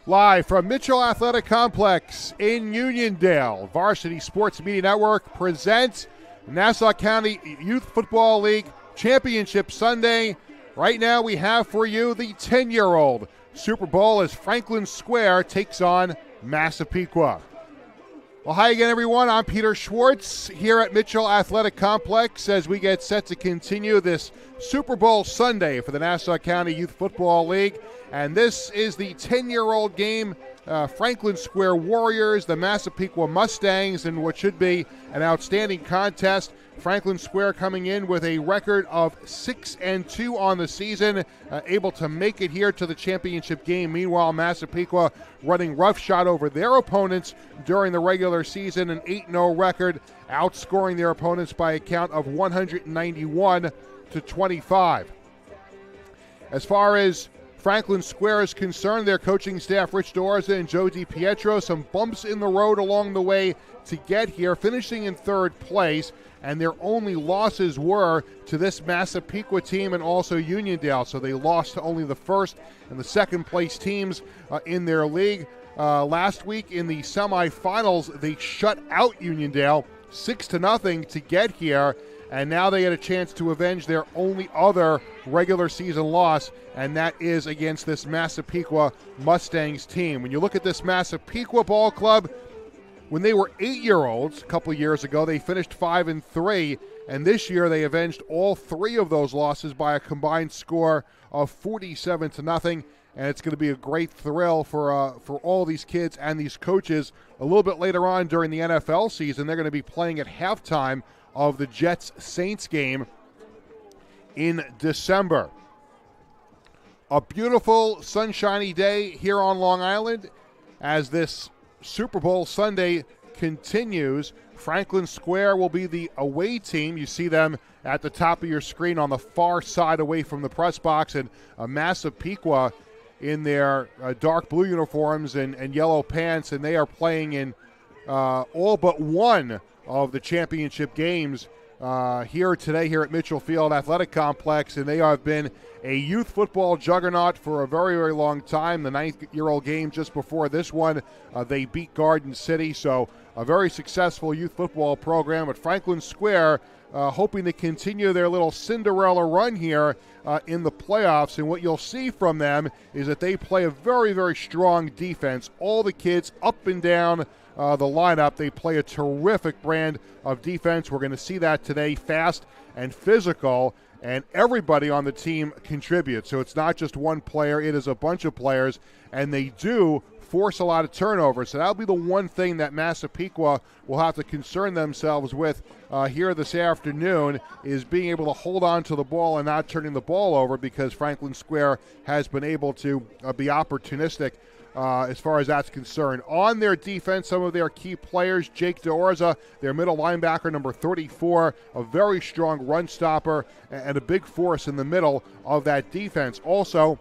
Live from Mitchell Athletic Complex in Uniondale, Varsity Sports Media Network presents Nassau County Youth Football League Championship Sunday. Right now we have for you the 10-year-old Super Bowl as Franklin Square takes on Massapequa. Well, hi again, everyone. I'm Peter Schwartz here at Mitchell Athletic Complex as we get set to continue this Super Bowl Sunday for the Nassau County Youth Football League. And this is the 10-year-old game, Franklin Square Warriors, the Massapequa Mustangs, in what should be an outstanding contest. Franklin Square coming in with a record of 6-2 on the season, able to make it here to the championship game. Meanwhile, Massapequa running roughshod over their opponents during the regular season, an 8-0 record, outscoring their opponents by a count of 191-25. As far as Franklin Square is concerned, their coaching staff, Rich D'Orza and Joe DiPietro, some bumps in the road along the way to get here, finishing in third place, and their only losses were to this Massapequa team and also Uniondale. So they lost to only the first and the second place teams in their league. Last week in the semifinals, they shut out Uniondale 6-0 to get here. And now they had a chance to avenge their only other regular season loss, and that is against this Massapequa Mustangs team. When you look at this Massapequa ball club, when they were 8-year-olds a couple years ago, they finished 5-3, and this year they avenged all three of those losses by a combined score of 47-0. And it's going to be a great thrill for all these kids and these coaches. A little bit later on during the NFL season, they're going to be playing at halftime of the Jets-Saints game in December. A beautiful sunshiny day here on Long Island as this Super Bowl Sunday continues. Franklin Square will be the away team. You see them at the top of your screen on the far side away from the press box, and Massapequa in their dark blue uniforms and yellow pants, and they are playing in all but one of the championship games here today here at Mitchell Field Athletic Complex, and they have been a youth football juggernaut for a very, very long time. The 9-year-old game just before this one, they beat Garden City, so a very successful youth football program at Franklin Square, hoping to continue their little Cinderella run here in the playoffs. And what you'll see from them is that they play a very, very strong defense. All the kids up and down the lineup, they play a terrific brand of defense. We're going to see that today, fast and physical, and everybody on the team contributes. So it's not just one player, it is a bunch of players, and they do force a lot of turnovers. So that'll be the one thing that Massapequa will have to concern themselves with here this afternoon, is being able to hold on to the ball and not turning the ball over, because Franklin Square has been able to be opportunistic as far as that's concerned. On their defense, some of their key players, Jake D'Orza, their middle linebacker, number 34, a very strong run stopper and a big force in the middle of that defense. Also,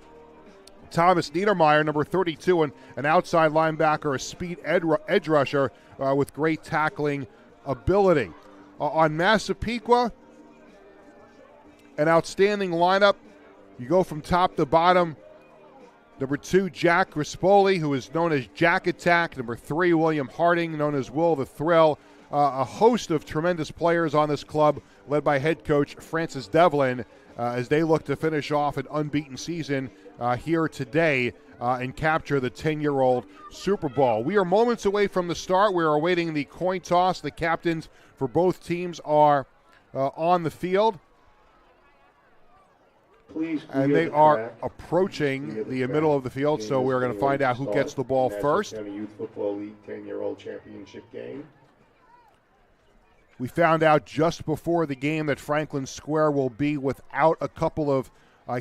Thomas Niedermeyer, number 32, and an outside linebacker, a speed edge rusher with great tackling ability. On Massapequa, an outstanding lineup. You go from top to bottom. Number 2, Jack Rispoli, who is known as Jack Attack. Number 3, William Harding, known as Will the Thrill. A host of tremendous players on this club, led by head coach Francis Devlin, as they look to finish off an unbeaten season here today and capture the 10-year-old Super Bowl. We are moments away from the start. We are awaiting the coin toss. The captains for both teams are on the field. And they are approaching the middle of the field, so we're going to find out who gets the ball first. Youth Football League 10-year-old championship game. We found out just before the game that Franklin Square will be without a couple of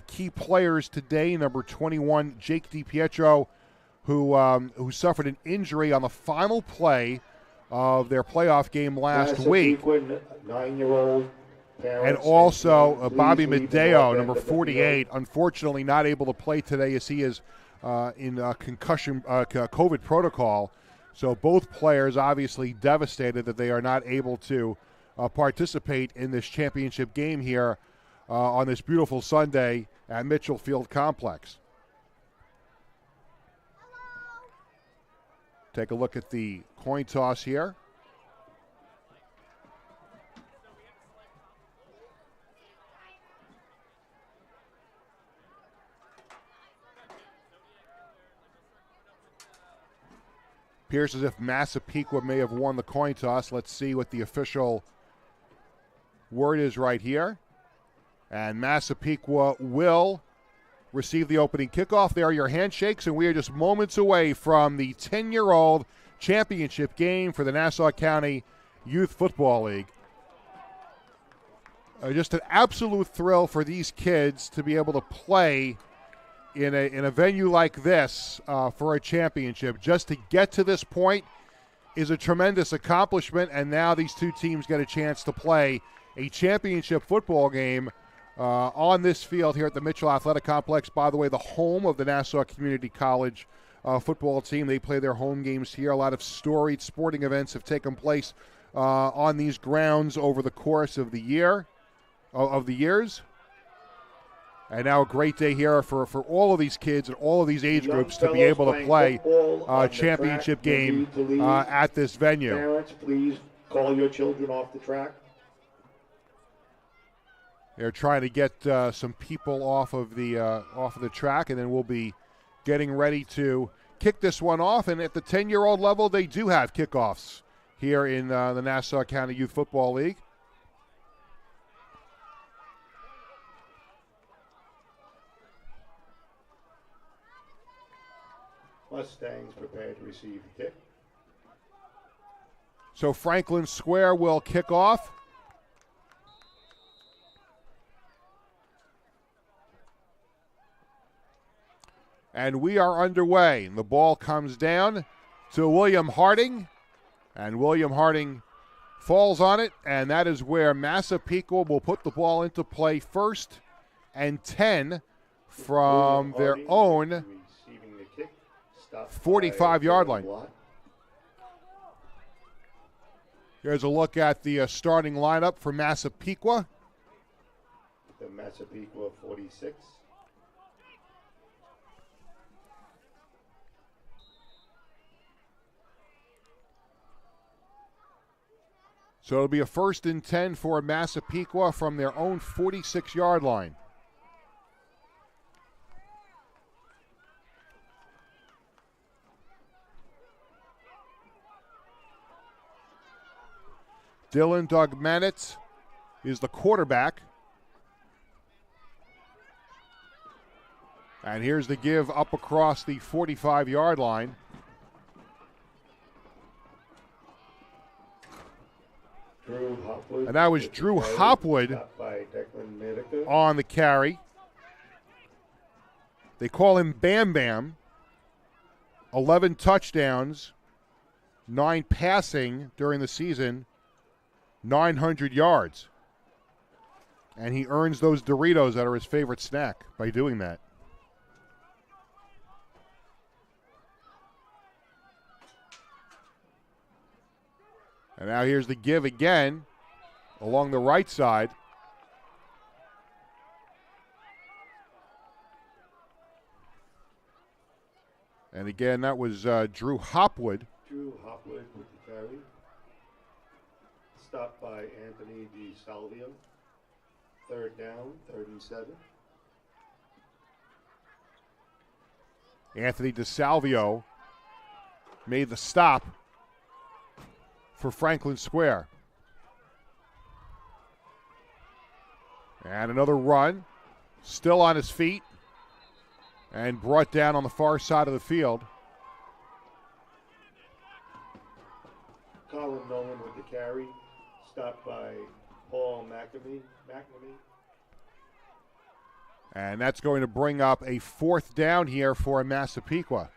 key players today. Number 21, Jake DiPietro, who suffered an injury on the final play of their playoff game last week. 9-year-old. And also Bobby Medeo, number 48, unfortunately not able to play today as he is in concussion COVID protocol. So both players obviously devastated that they are not able to participate in this championship game here on this beautiful Sunday at Mitchell Field Complex. Take a look at the coin toss here. Appears as if Massapequa may have won the coin toss. Let's see what the official word is right here. And Massapequa will receive the opening kickoff. There are your handshakes, and we are just moments away from the 10-year-old championship game for the Nassau County Youth Football League. Just an absolute thrill for these kids to be able to play in a venue like this for a championship. Just to get to this point is a tremendous accomplishment, and now these two teams get a chance to play a championship football game on this field here at the Mitchell Athletic Complex. By the way, the home of the Nassau Community College football team. They play their home games here. A lot of storied sporting events have taken place on these grounds over the course of the years. And now a great day here for all of these kids and all of these age groups to be able to play a championship game at this venue. Parents, please call your children off the track. They're trying to get some people off of the track, and then we'll be getting ready to kick this one off. And at the 10-year-old level, they do have kickoffs here in the Nassau County Youth Football League. Mustangs prepared to receive the kick. So Franklin Square will kick off. And we are underway. The ball comes down to William Harding, and William Harding falls on it, and that is where Massapequa will put the ball into play, 1st and 10 from their own 45-yard line. Here's a look at the starting lineup for Massapequa. The Massapequa 46. So it'll be a 1st and 10 for Massapequa from their own 46-yard line. Dylan Dogmanitz is the quarterback. And here's the give up across the 45-yard line. And that was Drew Hopwood on the carry. They call him Bam Bam. 11 touchdowns, 9 passing during the season, 900 yards. And he earns those Doritos that are his favorite snack by doing that. And now here's the give again along the right side. And again, that was Drew Hopwood. Drew Hopwood with the carry. Stopped by Anthony DeSalvio. 3rd down, 3rd and 7. Anthony DeSalvio made the stop for Franklin Square. And another run, still on his feet, and brought down on the far side of the field. Colin Nolan with the carry, stopped by Paul McNamee. And that's going to bring up a 4th down here for Massapequa.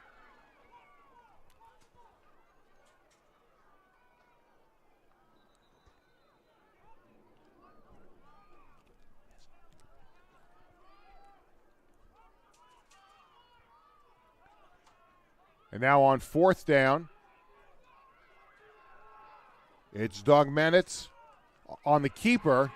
And now on 4th down, it's Doug Menitz on the keeper,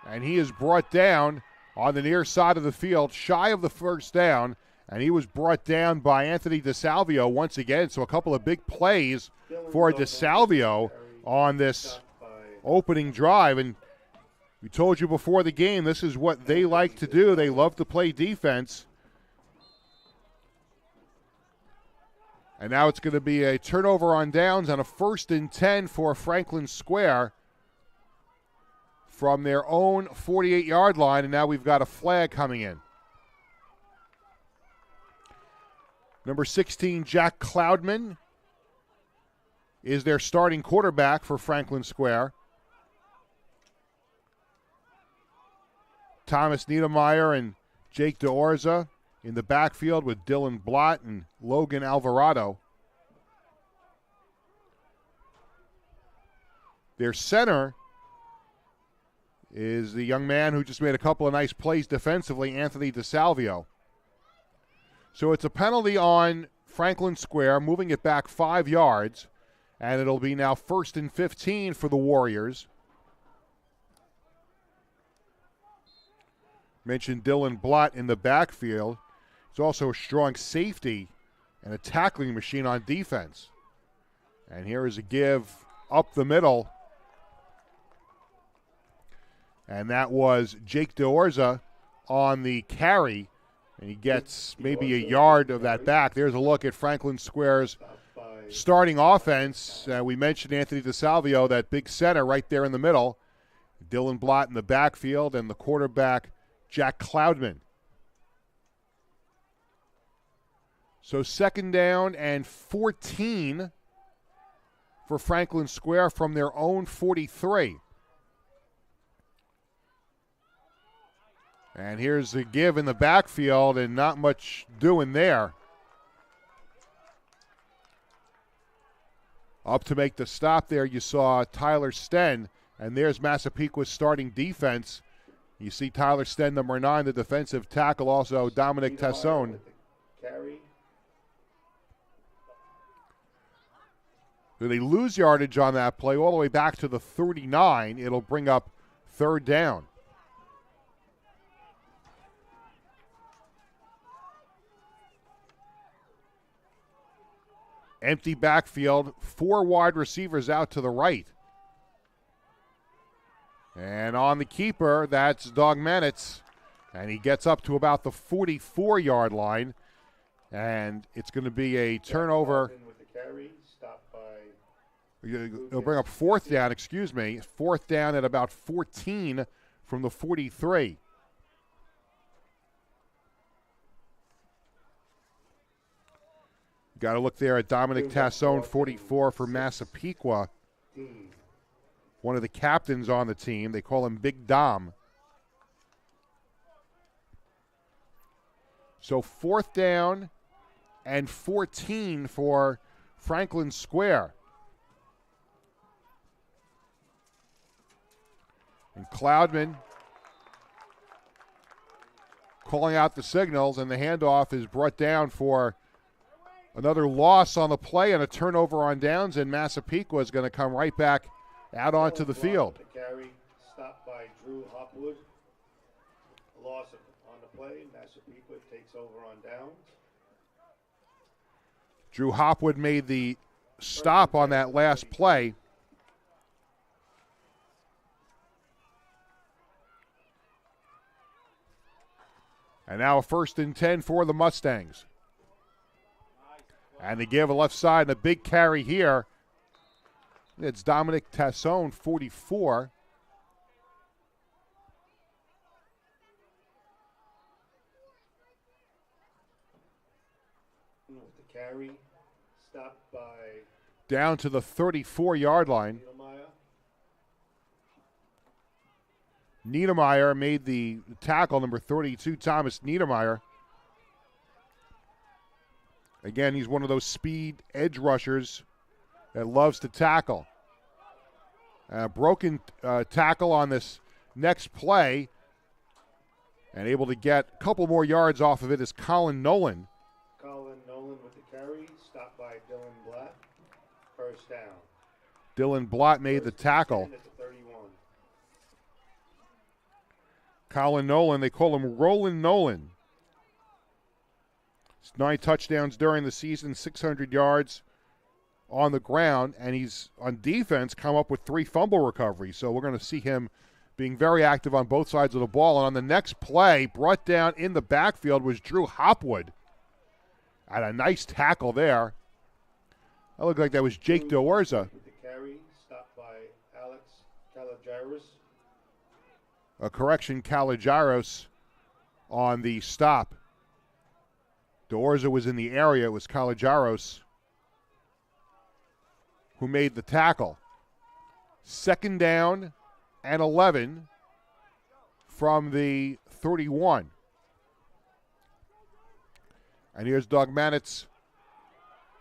and he is brought down on the near side of the field, shy of the 1st down, And he was brought down by Anthony DeSalvio once again. So a couple of big plays for DeSalvio on this opening drive. And we told you before the game, this is what they like to do. They love to play defense. And now it's going to be a turnover on downs on a 1st and 10 for Franklin Square from their own 48-yard line. And now we've got a flag coming in. Number 16, Jack Cloudman, is their starting quarterback for Franklin Square. Thomas Niedermeyer and Jake DeOrza in the backfield with Dylan Blott and Logan Alvarado. Their center is the young man who just made a couple of nice plays defensively, Anthony DeSalvio. So it's a penalty on Franklin Square, moving it back 5 yards, and it'll be now 1st and 15 for the Warriors. Mentioned Dylan Blott in the backfield. He's also a strong safety and a tackling machine on defense. And here is a give up the middle. And that was Jake DeOrza on the carry. And he gets maybe a yard of that back. There's a look at Franklin Square's starting offense. We mentioned Anthony DeSalvio, that big center right there in the middle. Dylan Blott in the backfield, and the quarterback, Jack Cloudman. So 2nd down and 14 for Franklin Square from their own 43. And here's the give in the backfield, and not much doing there. Up to make the stop there, you saw Tyler Sten, and there's Massapequa's starting defense. You see Tyler Sten, number 9, the defensive tackle, also Dominic Tassone. So they lose yardage on that play all the way back to the 39. It'll bring up 3rd down. Empty backfield, 4 wide receivers out to the right. And on the keeper, that's Doug Manitz. And he gets up to about the 44-yard line. And it's going to be a turnover. It'll bring up 4th down, 4th down at about 14 from the 43. Got to look there at Dominic Tassone, 44 for Massapequa. One of the captains on the team. They call him Big Dom. So 4th down and 14 for Franklin Square. And Cloudman calling out the signals, and the handoff is brought down for another loss on the play and a turnover on downs, and Massapequa is going to come right back out onto the field. The carry stopped by Drew Hopwood. A loss on the play. Massapequa takes over on downs. Drew Hopwood made the stop on that last play. And now a 1st and 10 for the Mustangs. And they give a left side and a big carry here. It's Dominic Tassone, 44. The carry stopped by down to the 34-yard line. Niedermeyer made the tackle, number 32, Thomas Niedermeyer. Again, he's one of those speed edge rushers that loves to tackle. Broken tackle on this next play, and able to get a couple more yards off of it is Colin Nolan. Colin Nolan with the carry, stopped by Dylan Blatt. 1st down. Dylan Blott made the tackle. At the 31. Colin Nolan, they call him Roland Nolan. 9 touchdowns during the season, 600 yards on the ground, and he's on defense come up with 3 fumble recoveries. So we're going to see him being very active on both sides of the ball. And on the next play, brought down in the backfield was Drew Hopwood. And a nice tackle there. That looked like that was Jake Deorza. The carry stopped by Alex Kalagiris. A correction, Kalagiris on the stop. Deorza was in the area. It was Kalagiris who made the tackle. 2nd down and 11 from the 31. And here's Doug Manitz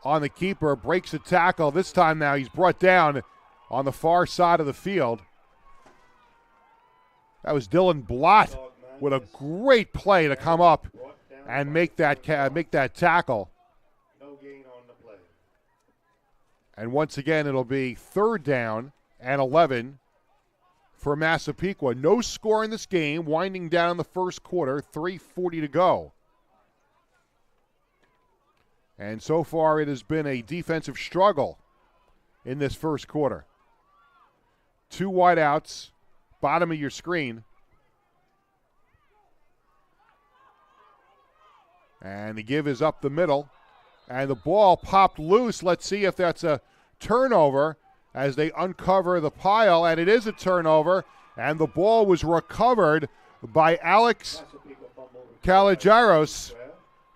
on the keeper, breaks a tackle. This time now he's brought down on the far side of the field. That was Dylan Blott with a great play to come up and make that tackle. No gain on the play. And once again, it'll be 3rd down and 11 for Massapequa. No score in this game, winding down the first quarter, 3:40 to go. And so far, it has been a defensive struggle in this first quarter. 2 wideouts, bottom of your screen. And the give is up the middle. And the ball popped loose. Let's see if that's a turnover as they uncover the pile. And it is a turnover. And the ball was recovered by Alex Kalagiris.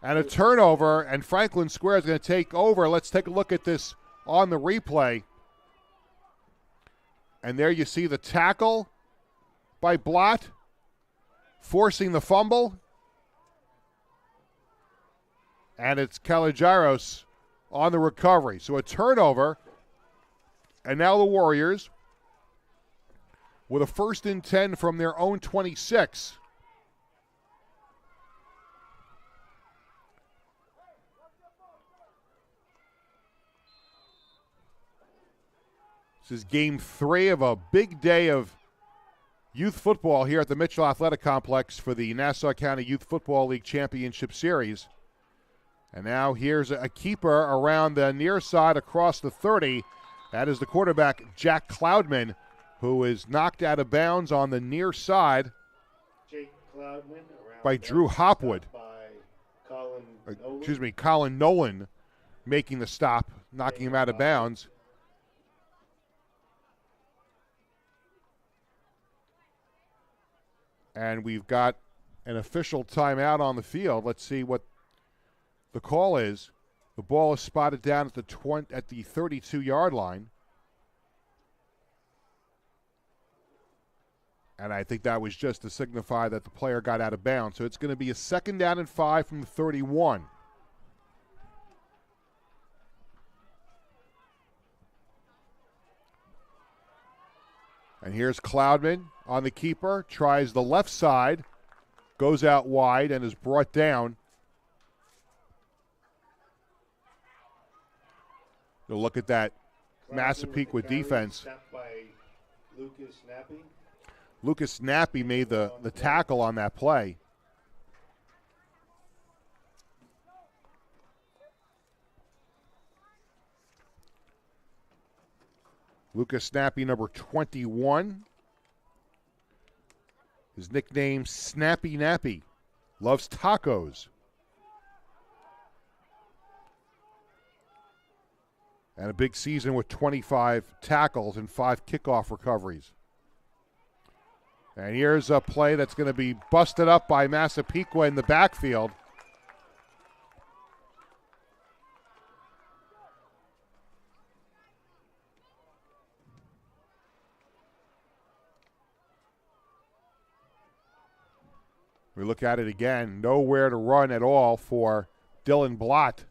And a turnover, and Franklin Square is going to take over. Let's take a look at this on the replay. And there you see the tackle by Blott, forcing the fumble. And it's Kalagiris on the recovery. So a turnover, and now the Warriors with a 1st and 10 from their own 26. This is game 3 of a big day of youth football here at the Mitchell Athletic Complex for the Nassau County Youth Football League Championship Series. And now here's a keeper around the near side across the 30. That is the quarterback, Jack Cloudman, who is knocked out of bounds on the near side by Drew Hopwood. Colin Nolan making the stop, knocking him out of bounds. And we've got an official timeout on the field. Let's see what the call is. The ball is spotted down at the 32-yard line. And I think that was just to signify that the player got out of bounds. So it's going to be a 2nd down and 5 from the 31. And here's Cloudman on the keeper, tries the left side, goes out wide, and is brought down. You'll look at that Massapequa defense. Lucas Snappy made the tackle on that play. Lucas Snappy, number 21. His nickname, Snappy Nappy. Loves tacos. And a big season with 25 tackles and 5 kickoff recoveries. And here's a play that's going to be busted up by Massapequa in the backfield. We look at it again. Nowhere to run at all for Dylan Blott.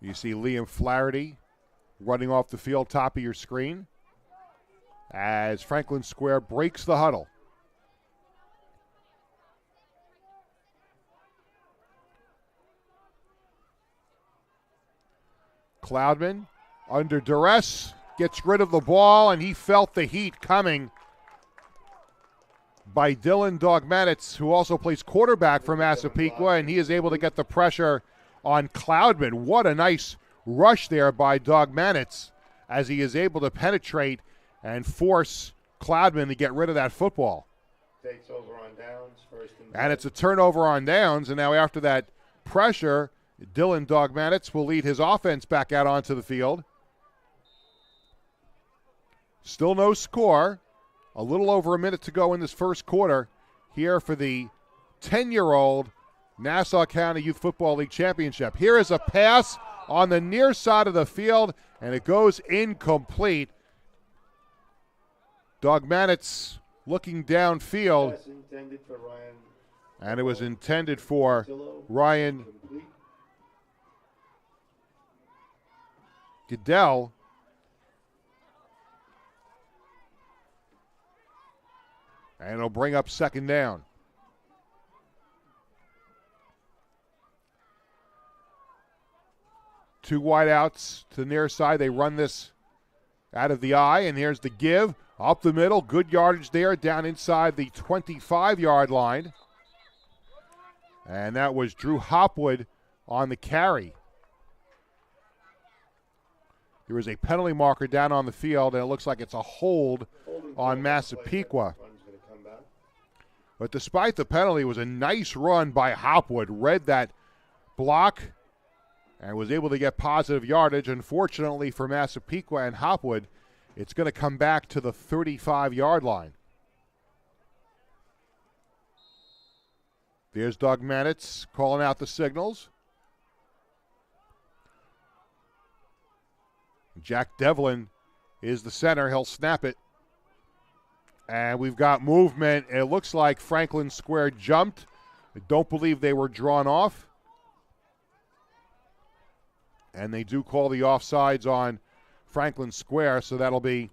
You see Liam Flaherty running off the field, top of your screen, as Franklin Square breaks the huddle. Cloudman under duress, gets rid of the ball, and he felt the heat coming by Dylan Dogmanitz, who also plays quarterback for Massapequa, and he is able to get the pressure on Cloudman. What a nice rush there by Dogmanitz as he is able to penetrate and force Cloudman to get rid of that football. Takes over on downs, first and 10. And it's a turnover on downs, and now after that pressure, Dylan Dogmanitz will lead his offense back out onto the field. Still no score. A little over a minute to go in this first quarter here for the 10-year-old Nassau County Youth Football League Championship. Here is a pass on the near side of the field, and it goes incomplete. Dogmanitz looking downfield, Intended for Ryan. and it was intended for Ryan Complete. Goodell. And it'll bring up second down. Two wideouts to the near side. They run this out of the eye, and here's the give. Up the middle, good yardage there, down inside the 25-yard line. And that was Drew Hopwood on the carry. There is a penalty marker down on the field, and it looks like it's a hold on Massapequa. But despite the penalty, it was a nice run by Hopwood. Read that block and was able to get positive yardage. Unfortunately for Massapequa and Hopwood, it's going to come back to the 35-yard line. There's Dogmanitz calling out the signals. Jack Devlin is the center. He'll snap it. And we've got movement. It looks like Franklin Square jumped. I don't believe they were drawn off. And they do call the offsides on Franklin Square, so that'll be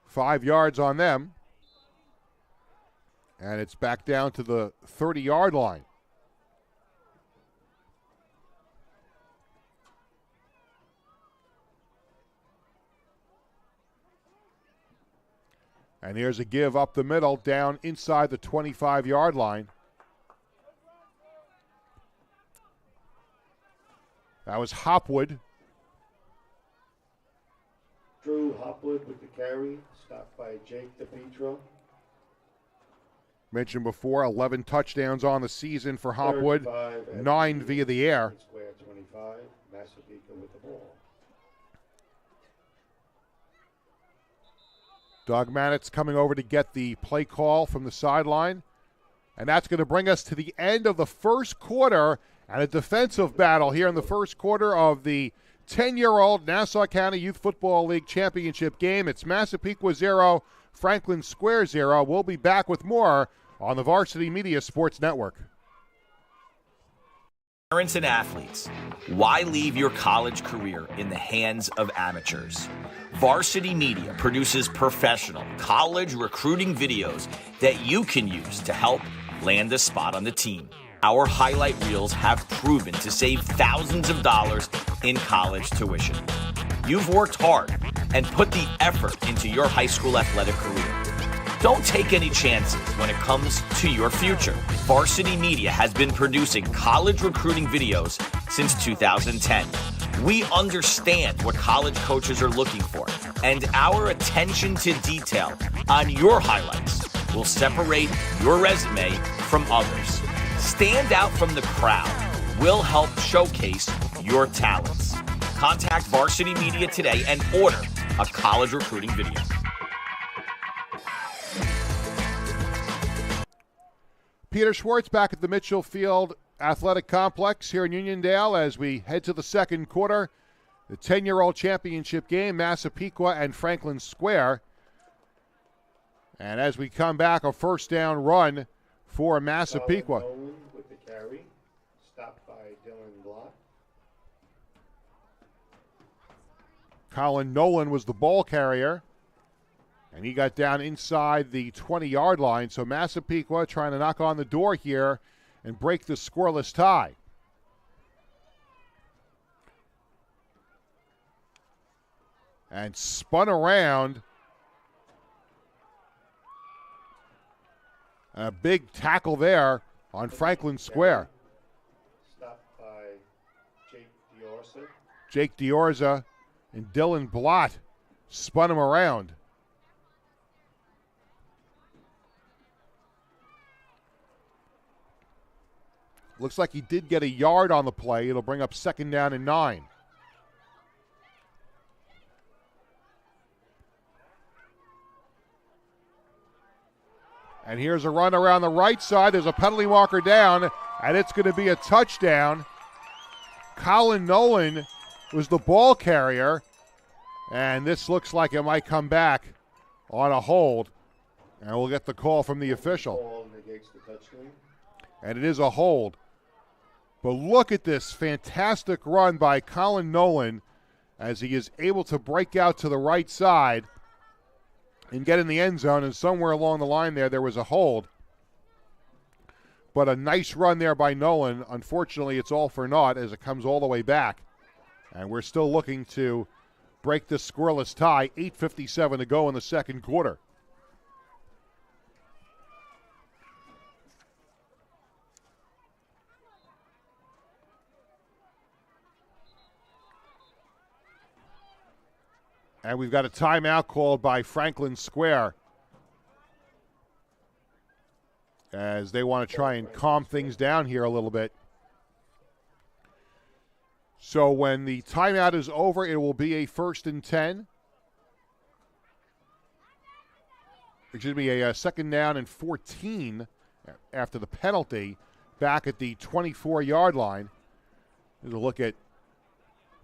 5 yards on them. And it's back down to the 30-yard line. And here's a give up the middle, down inside the 25-yard line. That was Hopwood. Drew Hopwood with the carry, stopped by Jake DePietro. Mentioned before, 11 touchdowns on the season for Hopwood, 9 via the air. Square 25, Massapequa with the ball. Dogmanitz coming over to get the play call from the sideline. And that's going to bring us to the end of the first quarter and a defensive battle here in the first quarter of the 10-year-old Nassau County Youth Football League Championship game. It's Massapequa 0, Franklin Square 0. We'll be back with more on the Varsity Media Sports Network. Parents and athletes, why leave your college career in the hands of amateurs? Varsity Media produces professional college recruiting videos that you can use to help land a spot on the team. Our highlight reels have proven to save thousands of dollars in college tuition. You've worked hard and put the effort into your high school athletic career. Don't take any chances when it comes to your future. Varsity Media has been producing college recruiting videos since 2010. We understand what college coaches are looking for, and our attention to detail on your highlights will separate your resume from others. Stand out from the crowd. We'll help showcase your talents. Contact Varsity Media today and order a college recruiting video. Peter Schwartz back at the Mitchell Field Athletic Complex here in Uniondale as we head to the second quarter. The 10-year-old championship game, Massapequa and Franklin Square. And as we come back, a first down run for Massapequa. Nolan with the carry, stopped by Dylan Block. Colin Nolan was the ball carrier. And he got down inside the 20-yard line. So Massapequa trying to knock on the door here and break the scoreless tie. and spun around. A big tackle there on Franklin Square. Stopped by Jake Diorza. Jake Diorza and Dylan Blott spun him around. Looks like he did get a yard on the play. It'll bring up 2nd down and 9. And here's a run around the right side. There's a penalty marker down, and it's going to be a touchdown. Colin Nolan was the ball carrier, and this looks like it might come back on a hold, and we'll get the call from the official. Ball negates the touchdown. And it is a hold. But look at this fantastic run by Colin Nolan as he is able to break out to the right side and get in the end zone, and somewhere along the line there was a hold. But a nice run there by Nolan. Unfortunately, it's all for naught as it comes all the way back. And we're still looking to break this scoreless tie. 8:57 to go in the second quarter. And we've got a timeout called by Franklin Square as they want to try and calm things down here a little bit. So when the timeout is over, it will be a 1st and 10. Excuse me, a 2nd down and 14 after the penalty back at the 24-yard line. There's a look at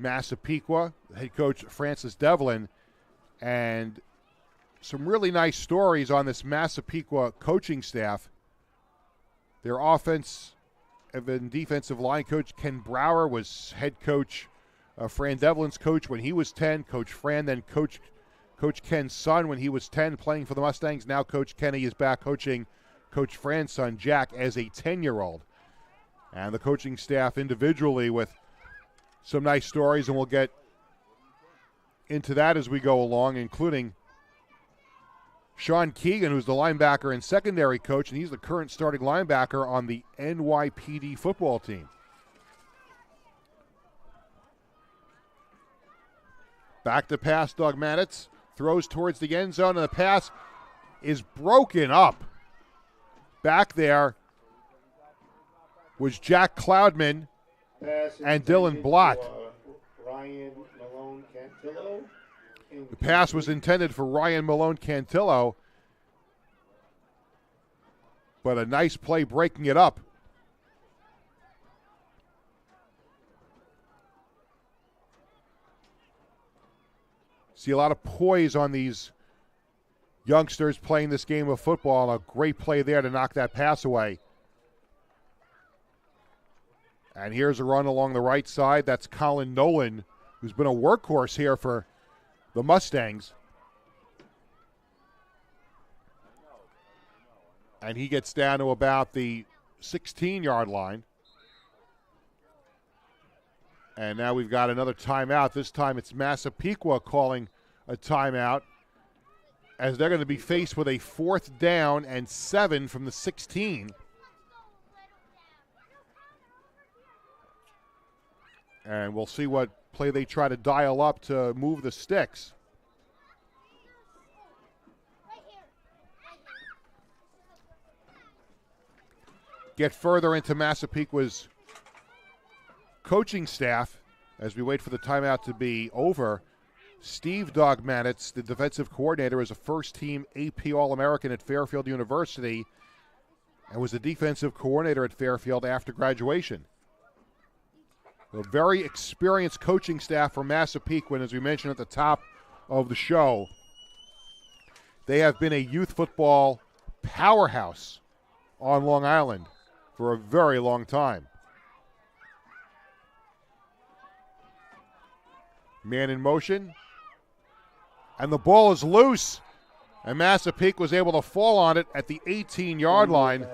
Massapequa, head coach Francis Devlin, and some really nice stories on this Massapequa coaching staff. Their offense and defensive line coach Ken Brower was head coach, Fran Devlin's coach when he was 10. Coach Fran then Coach Ken's son when he was 10, playing for the Mustangs. Now Coach Kenny is back coaching Coach Fran's son Jack as a 10-year-old. And the coaching staff individually with some nice stories, and we'll get into that as we go along, including Sean Keegan, who's the linebacker and secondary coach, and he's the current starting linebacker on the NYPD football team. Back to pass, Doug Manitz throws towards the end zone, and the pass is broken up. Back there was Jack Cloudman and Dylan Blott. Ryan Malone Cantillo. The pass was intended for Ryan Malone Cantillo, but a nice play breaking it up. See a lot of poise on these youngsters playing this game of football, and a great play there to knock that pass away. And here's a run along the right side. That's Colin Nolan, who's been a workhorse here for the Mustangs. And he gets down to about the 16-yard line. And now we've got another timeout. This time it's Massapequa calling a timeout as they're going to be faced with a 4th down and 7 from the 16. And we'll see what play they try to dial up to move the sticks. Get further into Massapequa's coaching staff as we wait for the timeout to be over. Steve Dogmanitz, the defensive coordinator, is a first-team AP All-American at Fairfield University and was the defensive coordinator at Fairfield after graduation. A very experienced coaching staff from Massapequa, and as we mentioned at the top of the show, they have been a youth football powerhouse on Long Island for a very long time. Man in motion, and the ball is loose, and Massapequa was able to fall on it at the 18-yard line.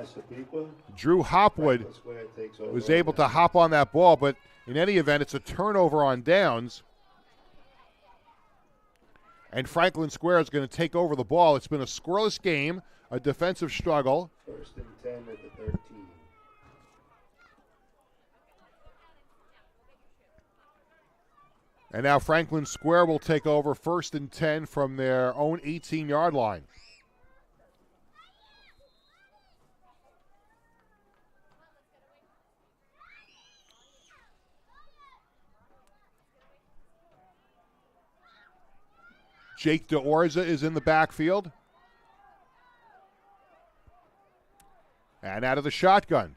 Drew Hopwood was able to hop on that ball, but in any event, it's a turnover on downs. and Franklin Square is going to take over the ball. It's been a scoreless game, a defensive struggle. 1st and 10 at the 13. And now Franklin Square will take over 1st and 10 from their own 18-yard line. Jake DeOrza is in the backfield. And out of the shotgun.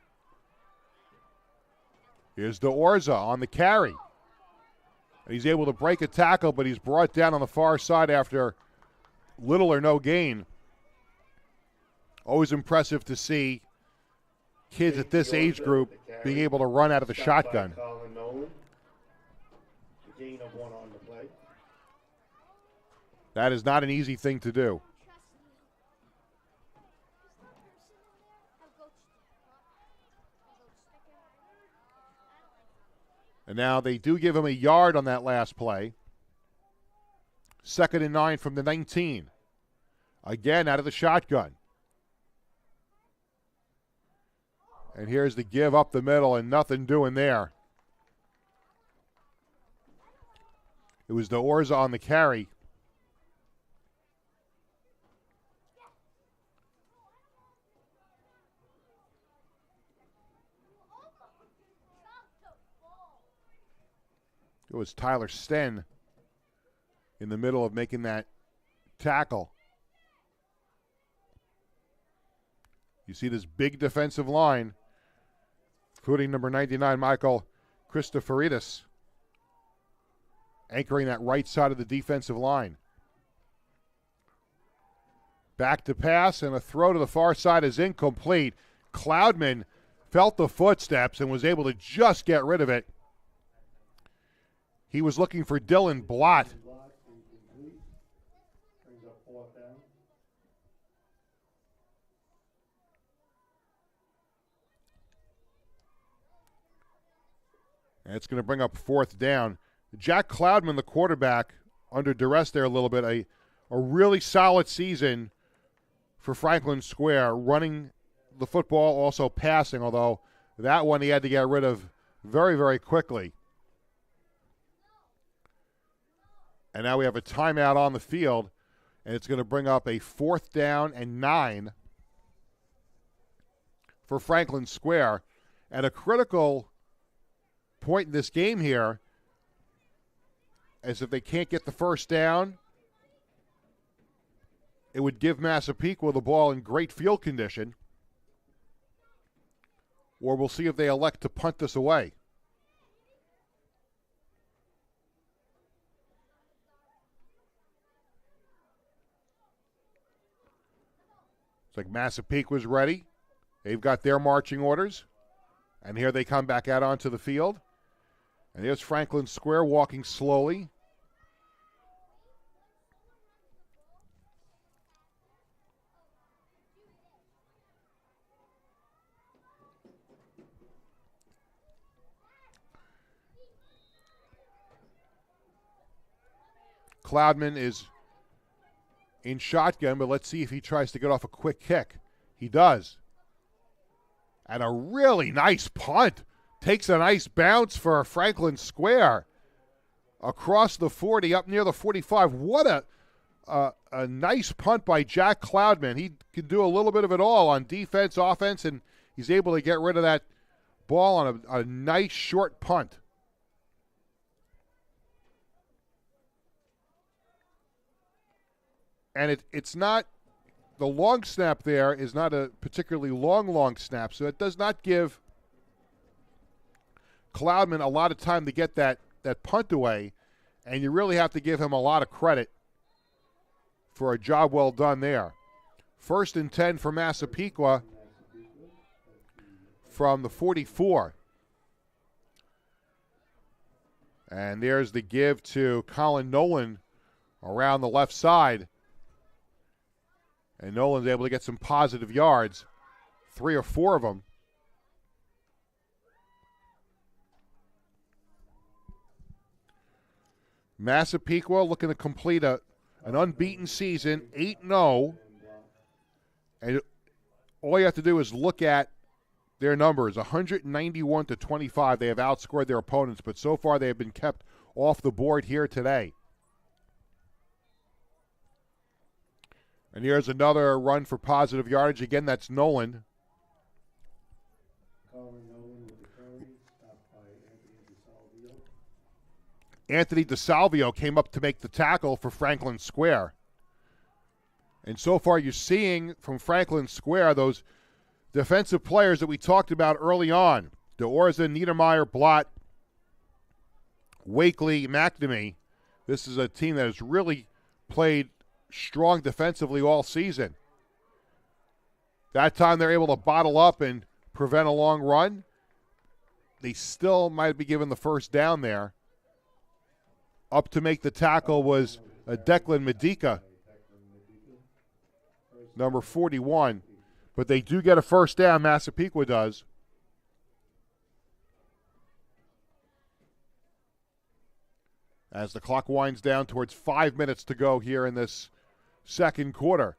Here's DeOrza on the carry. And he's able to break a tackle, but he's brought down on the far side after little or no gain. Always impressive to see kids at this age group being able to run out of the shotgun. Gain of 1 on the play. That is not an easy thing to do. And now they do give him a yard on that last play. 2nd and 9 from the 19. Again, out of the shotgun. And here's the give up the middle, and nothing doing there. It was DeOrza on the carry. It was Tyler Sten in the middle of making that tackle. You see this big defensive line, including number 99, Michael Christoforidis, anchoring that right side of the defensive line. Back to pass, and a throw to the far side is incomplete. Cloudman felt the footsteps and was able to just get rid of it. He was looking for Dylan Blott. Brings up 4th down. And it's going to bring up 4th down. Jack Cloudman, the quarterback, under duress there a little bit. A really solid season for Franklin Square, running the football, also passing, although that one he had to get rid of very, very quickly. And now we have a timeout on the field, and it's going to bring up a 4th down and 9 for Franklin Square. At a critical point in this game here, as if they can't get the 1st down, it would give Massapequa the ball in great field condition. Or we'll see if they elect to punt this away. It's like Massapequa's ready. They've got their marching orders. And here they come back out onto the field. And here's Franklin Square walking slowly. Cloudman is in shotgun, but let's see if he tries to get off a quick kick. He does. And a really nice punt. Takes a nice bounce for Franklin Square. Across the 40, up near the 45. What a nice punt by Jack Cloudman. He can do a little bit of it all on defense, offense, and he's able to get rid of that ball on a nice short punt. And it's not, the long snap there is not a particularly long snap, so it does not give Cloudman a lot of time to get that punt away, and you really have to give him a lot of credit for a job well done there. 1st and 10 for Massapequa from the 44. And there's the give to Colin Nolan around the left side. And Nolan's able to get some positive yards, 3 or 4 of them. Massapequa looking to complete a an unbeaten season, 8-0. And all you have to do is look at their numbers, 191-25. They have outscored their opponents, but so far they have been kept off the board here today. And here's another run for positive yardage. Again, that's Nolan. Anthony DeSalvio came up to make the tackle for Franklin Square. And so far you're seeing from Franklin Square those defensive players that we talked about early on. DeOrza, Niedermeyer, Blott, Wakely, McNamee. This is a team that has really played strong defensively all season. That time they're able to bottle up and prevent a long run. They still might be given the first down there. Up to make the tackle was Declan Medica, number 41. But they do get a first down, Massapequa does. As the clock winds down towards 5 minutes to go here in this second quarter.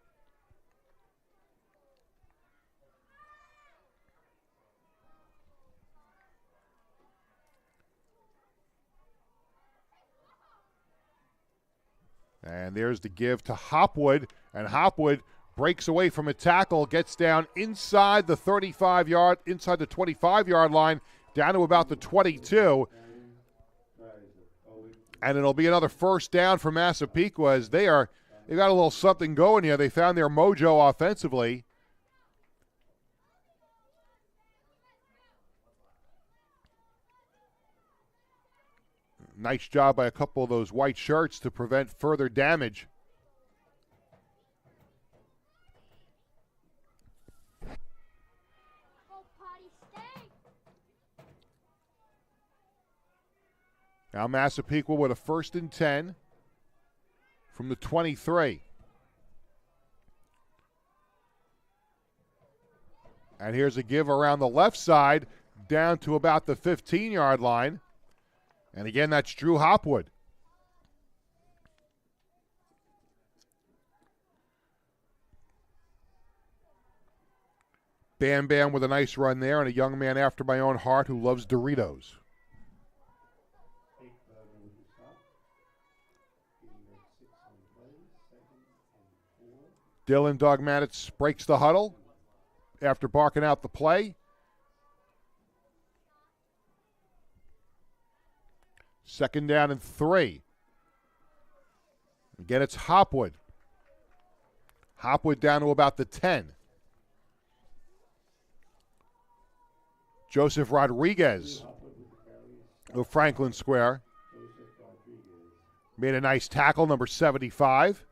And there's the give to Hopwood, and Hopwood breaks away from a tackle, gets down inside the 25-yard line, down to about the 22. And it'll be another first down for Massapequa as they've got a little something going here. They found their mojo offensively. Nice job by a couple of those white shirts to prevent further damage. Now Massapequa with a 1st and 10 from the 23. And here's a give around the left side down to about the 15-yard line. And again, that's Drew Hopwood. Bam Bam with a nice run there, and a young man after my own heart who loves Doritos. Dylan Dogmatitz breaks the huddle after barking out the play. Second down and 3. Again, it's Hopwood. Hopwood down to about the 10. Joseph Rodriguez of Franklin Square made a nice tackle, number 75.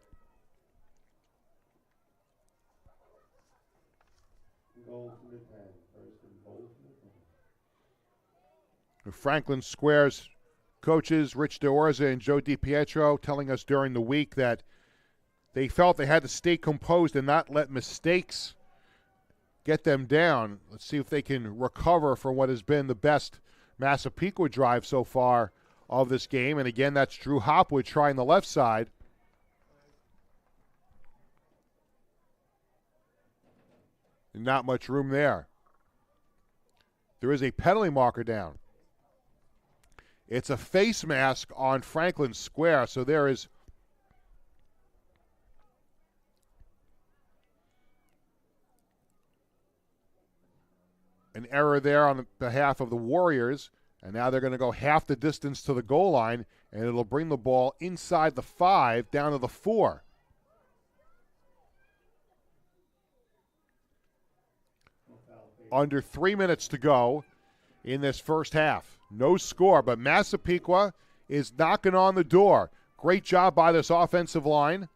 Franklin Square's coaches, Rich DeOrza and Joe DiPietro, telling us during the week that they felt they had to stay composed and not let mistakes get them down. Let's see if they can recover from what has been the best Massapequa drive so far of this game. And again, that's Drew Hopwood trying the left side. Not much room there. There is a penalty marker down. It's a face mask on Franklin Square, so there is an error there on behalf of the Warriors, and now they're going to go half the distance to the goal line, and it'll bring the ball inside the 5 down to the 4. Under 3 minutes to go in this first half. No score, but Massapequa is knocking on the door. Great job by this offensive line.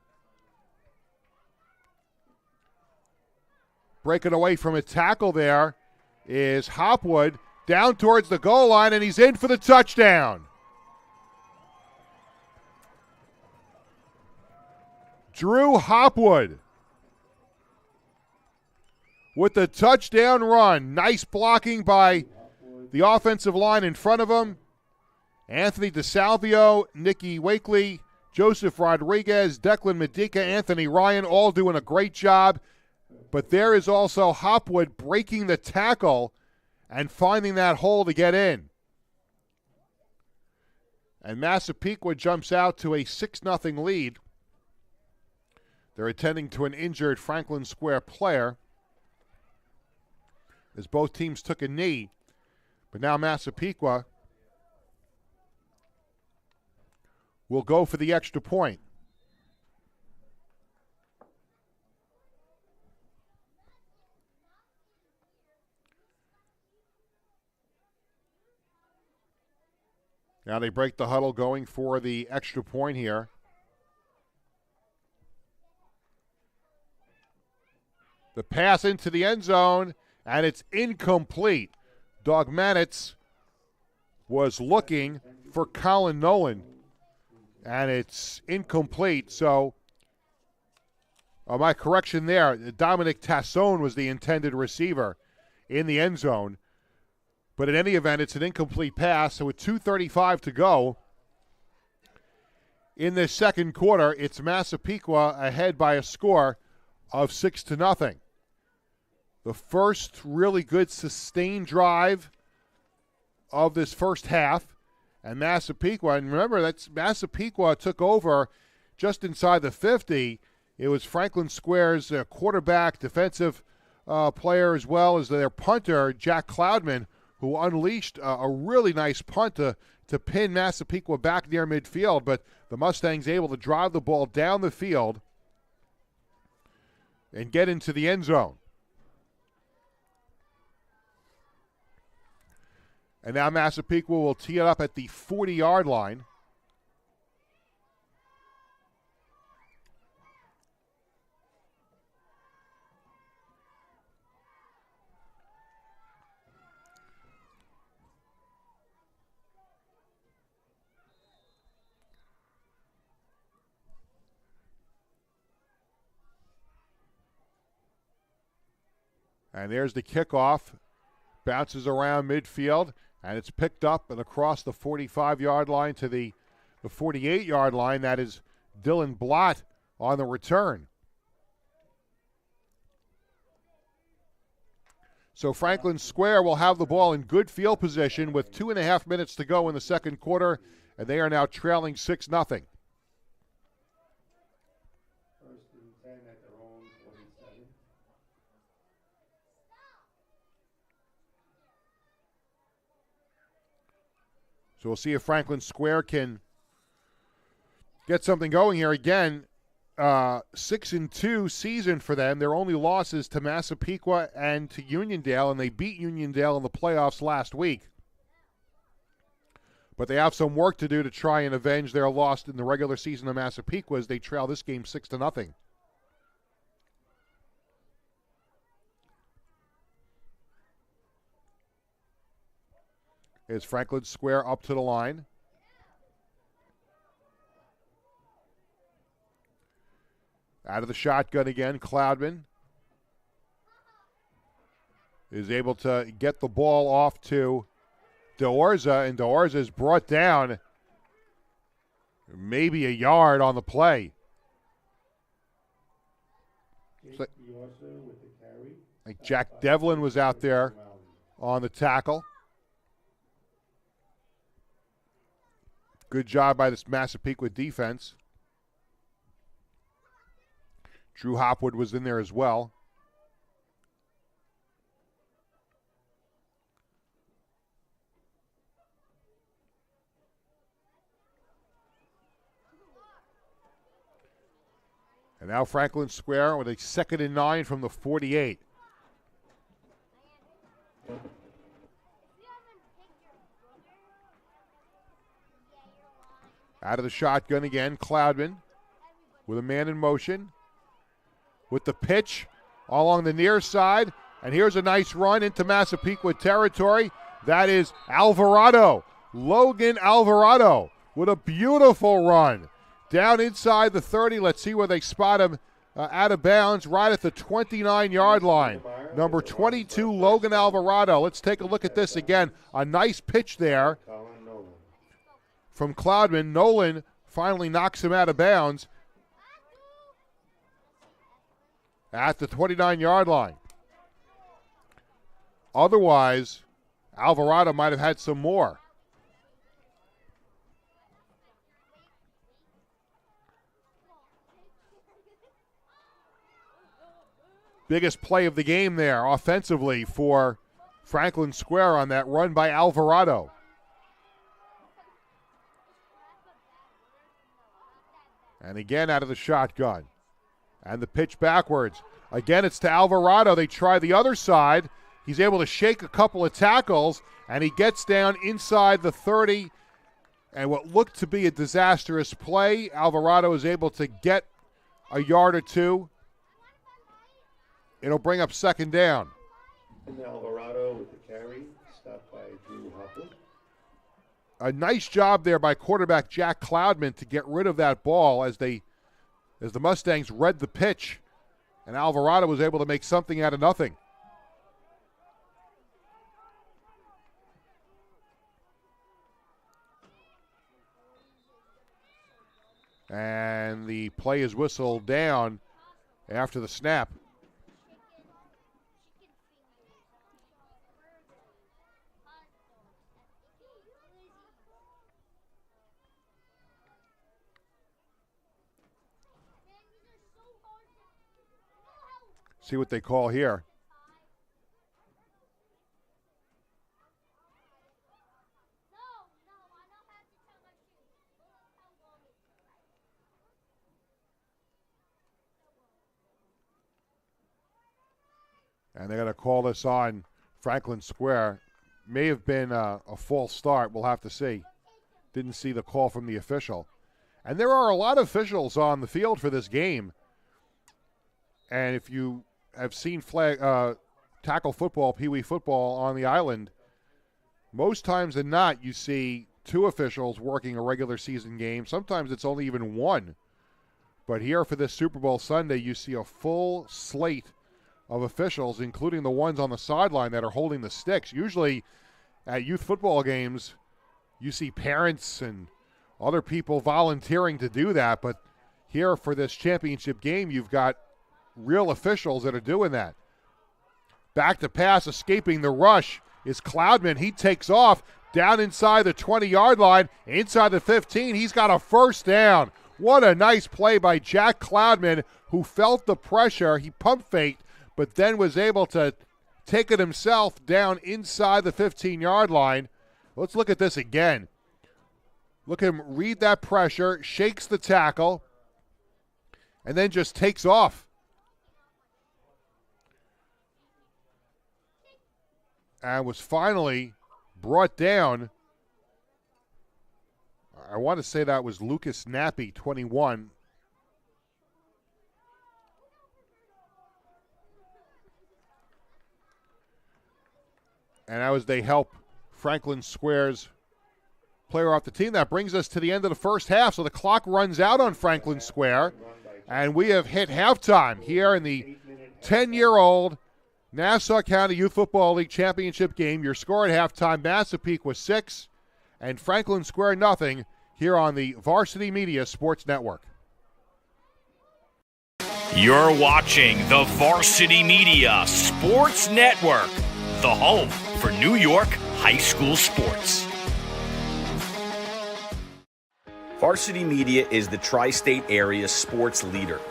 Breaking away from a tackle there is Hopwood down towards the goal line, and he's in for the touchdown. Drew Hopwood with the touchdown run. Nice blocking by the offensive line in front of him. Anthony DeSalvio, Nicky Wakely, Joseph Rodriguez, Declan Medica, Anthony Ryan, all doing a great job. But there is also Hopwood breaking the tackle and finding that hole to get in. And Massapequa jumps out to a 6-0 lead. They're attending to an injured Franklin Square player as both teams took a knee. But now Massapequa will go for the extra point. Now they break the huddle going for the extra point here. The pass into the end zone, and it's incomplete. Dogmanitz was looking for Colin Nolan, and it's incomplete. So, my correction there, Dominic Tassone was the intended receiver in the end zone. But in any event, it's an incomplete pass. So with 2:35 to go in this second quarter, it's Massapequa ahead by a score of 6-0. The first really good sustained drive of this first half. And Massapequa, and remember, that's Massapequa took over just inside the 50. It was Franklin Square's quarterback, defensive player, as well as their punter, Jack Cloudman, who unleashed a really nice punt to pin Massapequa back near midfield. But the Mustangs able to drive the ball down the field and get into the end zone. And now Massapequa will tee it up at the 40-yard line. And there's the kickoff. Bounces around midfield, and it's picked up and across the 45-yard line to the 48-yard line. That is Dylan Blott on the return. So Franklin Square will have the ball in good field position with 2.5 minutes to go in the second quarter, and they are now trailing 6-0. So we'll see if Franklin Square can get something going here. Again, 6-2 season for them. Their only losses to Massapequa and to Uniondale, and they beat Uniondale in the playoffs last week. But they have some work to do to try and avenge their loss in the regular season of Massapequa as they trail this game 6-0. Is Franklin Square up to the line. Out of the shotgun again, Cloudman is able to get the ball off to DeOrza, and DeOrza is brought down maybe a yard on the play. Like Jack Devlin was out there on the tackle. Good job by this Massapequa defense. Drew Hopwood was in there as well. And now Franklin Square with a 2nd and 9 from the 48. Out of the shotgun again, Cloudman with a man in motion. With the pitch along the near side. And here's a nice run into Massapequa territory. That is Alvarado. Logan Alvarado with a beautiful run. Down inside the 30. Let's see where they spot him out of bounds right at the 29-yard line. Number 22, Logan Alvarado. Let's take a look at this again. A nice pitch there from Cloudman. Nolan finally knocks him out of bounds at the 29-yard line. Otherwise, Alvarado might have had some more. Biggest play of the game there offensively for Franklin Square on that run by Alvarado. And again out of the shotgun. And the pitch backwards. Again, it's to Alvarado. They try the other side. He's able to shake a couple of tackles, and he gets down inside the 30. And what looked to be a disastrous play, Alvarado is able to get a yard or two. It'll bring up second down. And Alvarado with the carry, stopped by Drew Hopwood. A nice job there by quarterback Jack Cloudman to get rid of that ball as the Mustangs read the pitch, and Alvarado was able to make something out of nothing. And the play is whistled down after the snap. See what they call here. And they're going to call this on Franklin Square. May have been a false start. We'll have to see. Didn't see the call from the official. And there are a lot of officials on the field for this game. And if you have seen tackle football, Pee Wee football on the island, most times than not you see two officials working a regular season game. Sometimes it's only even one. But here for this Super Bowl Sunday, you see a full slate of officials, including the ones on the sideline that are holding the sticks. Usually at youth football games, you see parents and other people volunteering to do that. But here for this championship game, you've got real officials that are doing that. Back to pass, escaping the rush is Cloudman. He takes off down inside the 20-yard line, inside the 15. He's got a first down. What a nice play by Jack Cloudman, who felt the pressure. He pump faked, but then was able to take it himself down inside the 15-yard line. Let's look at this again. Look at him read that pressure, shakes the tackle, and then just takes off. And was finally brought down. I want to say that was Lucas Nappy, 21. And that was they help Franklin Square's player off the team. That brings us to the end of the first half. So the clock runs out on Franklin Square. And we have hit halftime here in the 10-year-old Nassau County Youth Football League Championship game. Your score at halftime, Massapequa 6 and Franklin Square 0 here on the Varsity Media Sports Network. You're watching the Varsity Media Sports Network, the home for New York high school sports. Varsity Media is the tri-state area sports leader.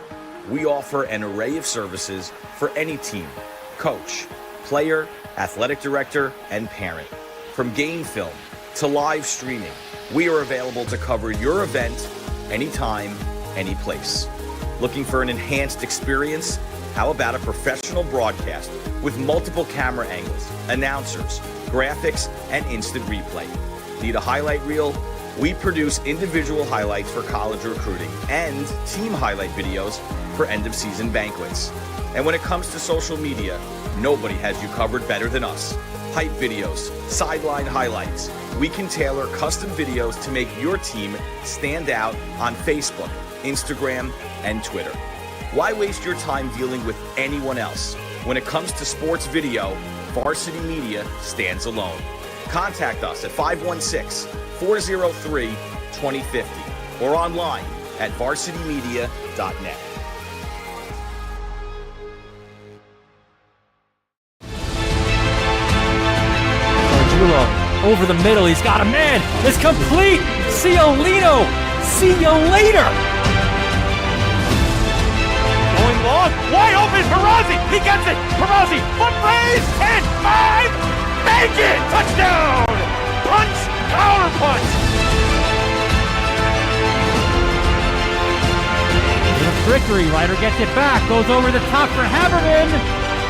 We offer an array of services for any team, coach, player, athletic director, and parent. From game film to live streaming, we are available to cover your event anytime, any place. Looking for an enhanced experience? How about a professional broadcast with multiple camera angles, announcers, graphics, and instant replay? Need a highlight reel? We produce individual highlights for college recruiting and team highlight videos for end-of-season banquets. And when it comes to social media, nobody has you covered better than us. Hype videos, sideline highlights. We can tailor custom videos to make your team stand out on Facebook, Instagram, and Twitter. Why waste your time dealing with anyone else? When it comes to sports video, Varsity Media stands alone. Contact us at 516-403-2050. or online at varsitymedia.net. Over the middle, he's got a man. It's complete. Ciolino. See you later. Going long, wide open. Perazzi, he gets it. Perazzi, foot raise, 10, 5, make it. Touchdown. Punch, counter punch. The trickery, Ryder gets it back, goes over the top for Haberman.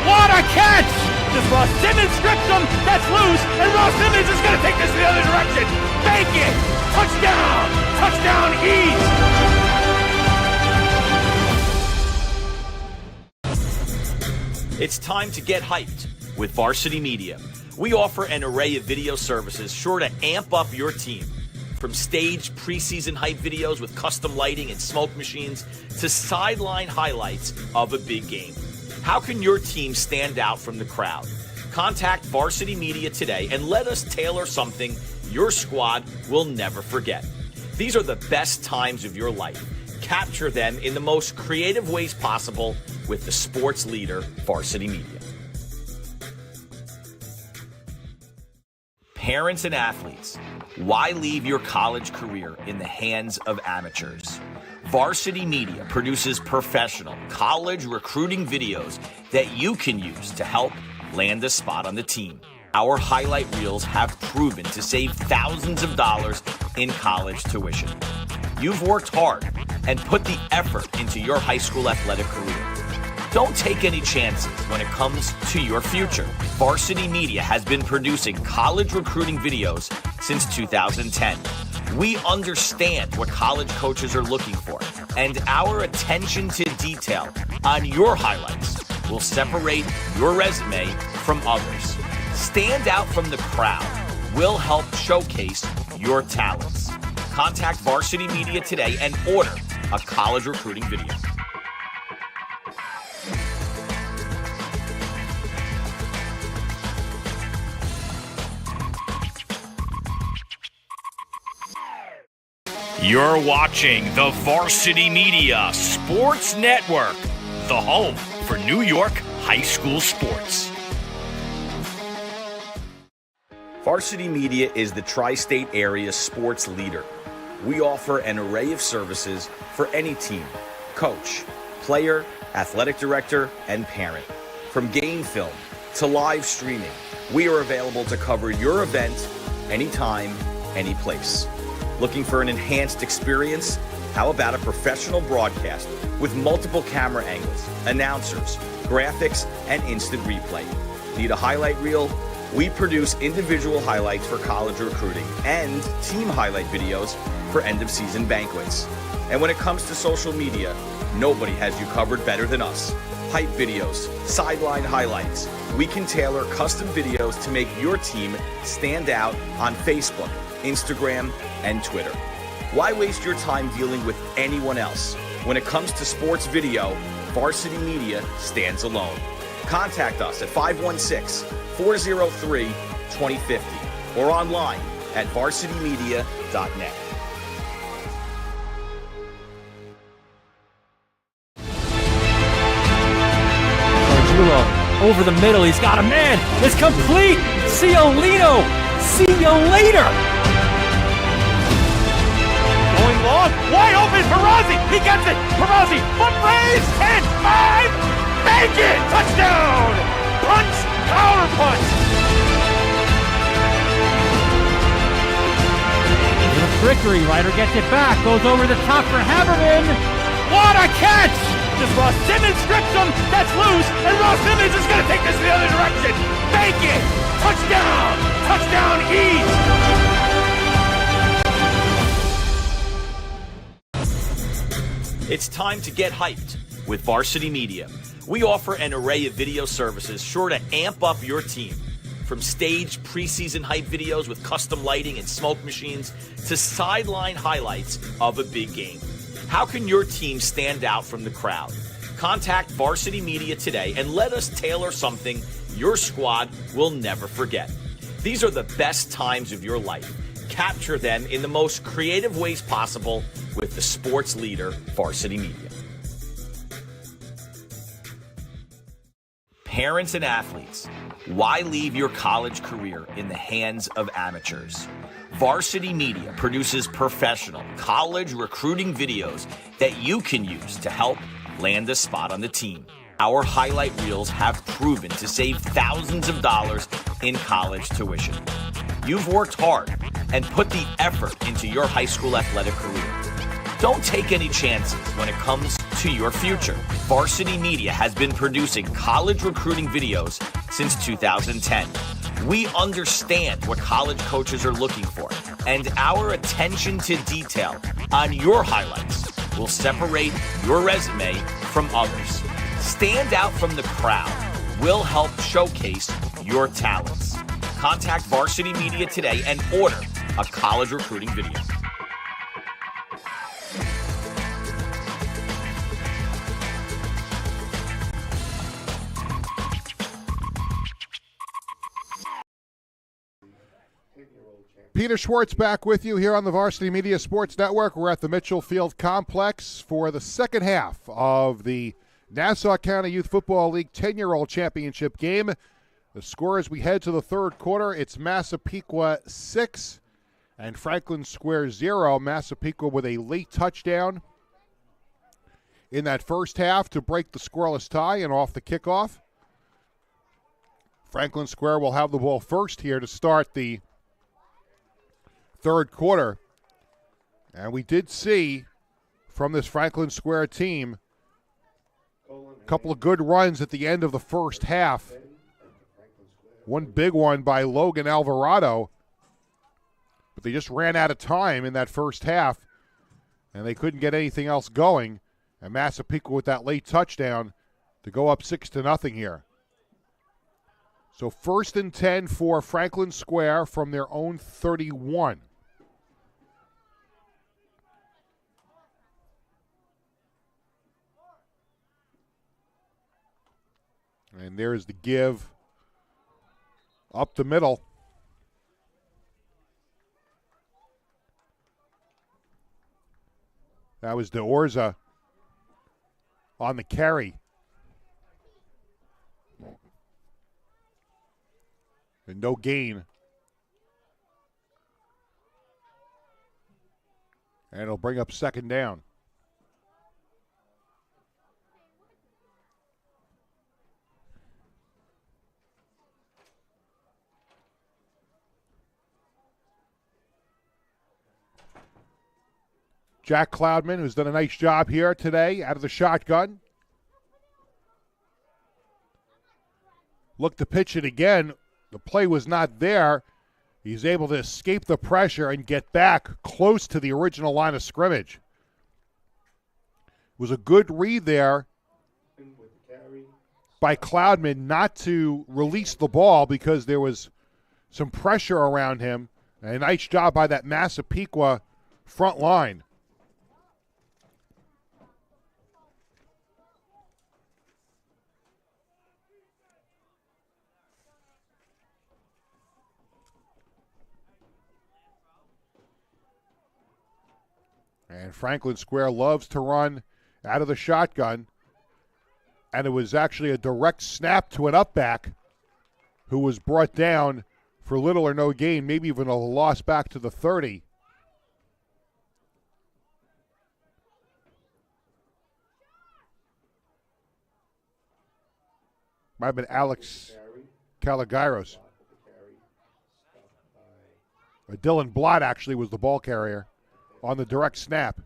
What a catch! Just Ross Simmons strips him. That's loose, and Ross Simmons is going to take this in the other direction. Make it. Touchdown. Touchdown East. It's time to get hyped with Varsity Media. We offer an array of video services sure to amp up your team. From staged preseason hype videos with custom lighting and smoke machines to sideline highlights of a big game. How can your team stand out from the crowd? Contact Varsity Media today and let us tailor something your squad will never forget. These are the best times of your life. Capture them in the most creative ways possible with the sports leader, Varsity Media. Parents and athletes, why leave your college career in the hands of amateurs? Varsity Media produces professional college recruiting videos that you can use to help land a spot on the team. Our highlight reels have proven to save thousands of dollars in college tuition. You've worked hard and put the effort into your high school athletic career. Don't take any chances when it comes to your future. Varsity Media has been producing college recruiting videos since 2010. We understand what college coaches are looking for, and our attention to detail on your highlights will separate your resume from others. Stand out from the crowd. We'll help showcase your talents. Contact Varsity Media today and order a college recruiting video. You're watching the Varsity Media Sports Network, the home for New York high school sports. Varsity Media is the tri-state area sports leader. We offer an array of services for any team, coach, player, athletic director, and parent. From game film to live streaming, we are available to cover your event anytime, any place. Looking for an enhanced experience? How about a professional broadcast with multiple camera angles, announcers, graphics, and instant replay? Need a highlight reel? We produce individual highlights for college recruiting and team highlight videos for end-of-season banquets. And when it comes to social media, nobody has you covered better than us. Hype videos, sideline highlights. We can tailor custom videos to make your team stand out on Facebook, Instagram, and Twitter. Why waste your time dealing with anyone else? When it comes to sports video, Varsity Media stands alone. Contact us at 516-403-2050 or online at varsitymedia.net. Over the middle, he's got a man. It's complete. Ciolino. See you later. Going long, wide open. Perazzi, he gets it. Perazzi, foot raise, 10, 5, make it. Touchdown. Punch, counter punch. The trickery, Ryder gets it back, goes over the top for Haberman. What a catch! Just Ross Simmons strips him. That's loose, and Ross Simmons is going to take this in the other direction. Make it. Touchdown. Touchdown East. It's time to get hyped with Varsity Media. We offer an array of video services sure to amp up your team. From staged preseason hype videos with custom lighting and smoke machines to sideline highlights of a big game. How can your team stand out from the crowd? Contact Varsity Media today and let us tailor something your squad will never forget. These are the best times of your life. Capture them in the most creative ways possible with the sports leader, Varsity Media. Parents and athletes, why leave your college career in the hands of amateurs? Varsity Media produces professional college recruiting videos that you can use to help land a spot on the team. Our highlight reels have proven to save thousands of dollars in college tuition. You've worked hard and put the effort into your high school athletic career. Don't take any chances when it comes to your future. Varsity Media has been producing college recruiting videos since 2010. We understand what college coaches are looking for, and our attention to detail on your highlights will separate your resume from others. Stand out from the crowd. We'll help showcase your talents. Contact Varsity Media today and order a college recruiting video. Peter Schwartz back with you here on the Varsity Media Sports Network. We're at the Mitchell Field Complex for the second half of the Nassau County Youth Football League 10-year-old championship game. The score as we head to the third quarter, it's Massapequa 6 and Franklin Square 0. Massapequa with a late touchdown in that first half to break the scoreless tie and off the kickoff. Franklin Square will have the ball first here to start the third quarter. And we did see from this Franklin Square team a couple of good runs at the end of the first half. One big one by Logan Alvarado, but they just ran out of time in that first half, and they couldn't get anything else going. And Massapequa with that late touchdown to go up 6-0 here. So 1st and 10 for Franklin Square from their own 31. And there's the give up the middle. That was DeOrza on the carry. And no gain. And it'll bring up second down. Jack Cloudman, who's done a nice job here today out of the shotgun. Looked to pitch it again. The play was not there. He's able to escape the pressure and get back close to the original line of scrimmage. It was a good read there by Cloudman not to release the ball because there was some pressure around him. And a nice job by that Massapequa front line. And Franklin Square loves to run out of the shotgun. And it was actually a direct snap to an up back who was brought down for little or no gain, maybe even a loss back to the 30. Might have been Alex Caligiros. Dylan Blott actually was the ball carrier on the direct snap.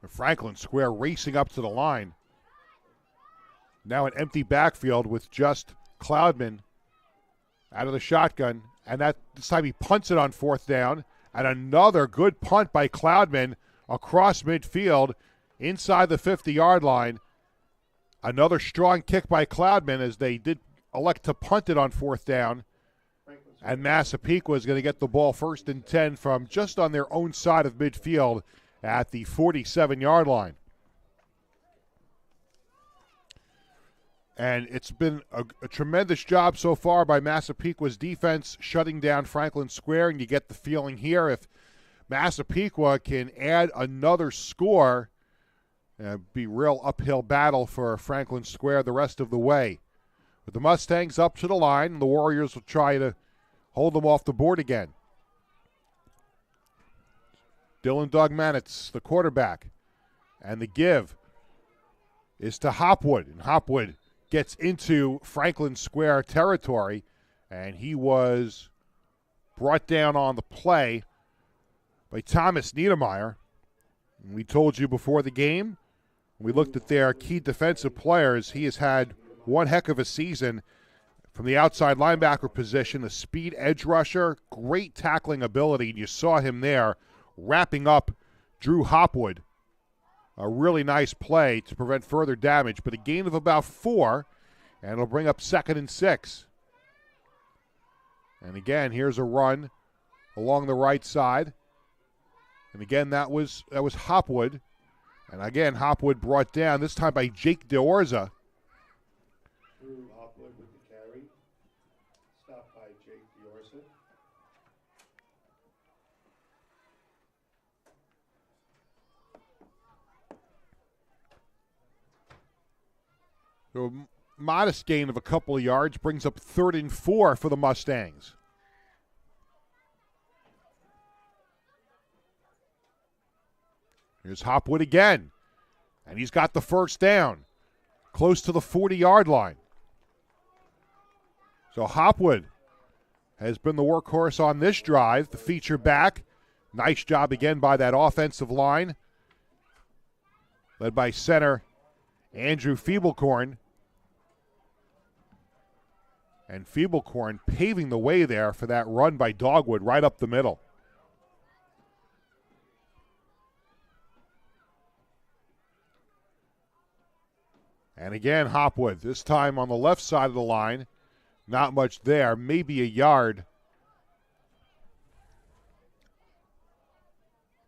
Franklin Square racing up to the line. Now an empty backfield with just Cloudman out of the shotgun. And this time he punts it on 4th down. And another good punt by Cloudman across midfield inside the 50-yard line. Another strong kick by Cloudman as they did elect to punt it on 4th down. And Massapequa is going to get the ball 1st and 10 from just on their own side of midfield at the 47-yard line. And it's been a tremendous job so far by Massapequa's defense shutting down Franklin Square, and you get the feeling here if Massapequa can add another score, be real uphill battle for Franklin Square the rest of the way. With the Mustangs up to the line, the Warriors will try to hold them off the board again. Dylan Dogmanitz, the quarterback, and the give is to Hopwood, and Hopwood gets into Franklin Square territory, and he was brought down on the play by Thomas Niedermeyer. And we told you before the game, we looked at their key defensive players. He has had one heck of a season from the outside linebacker position, a speed edge rusher, great tackling ability, and you saw him there wrapping up Drew Hopwood. A really nice play to prevent further damage, but a gain of about 4, and it'll bring up 2nd and 6. And again, here's a run along the right side. And again, that was Hopwood. And again, Hopwood brought down, this time by Jake DeOrza. Drew Hopwood with the carry. Stopped by Jake DeOrza. So a modest gain of a couple of yards brings up 3rd and 4 for the Mustangs. Here's Hopwood again, and he's got the first down, close to the 40-yard line. So Hopwood has been the workhorse on this drive, the feature back. Nice job again by that offensive line, led by center Andrew Feeblecorn. And Feeblecorn paving the way there for that run by Dogwood right up the middle. And again, Hopwood, this time on the left side of the line. Not much there, maybe a yard.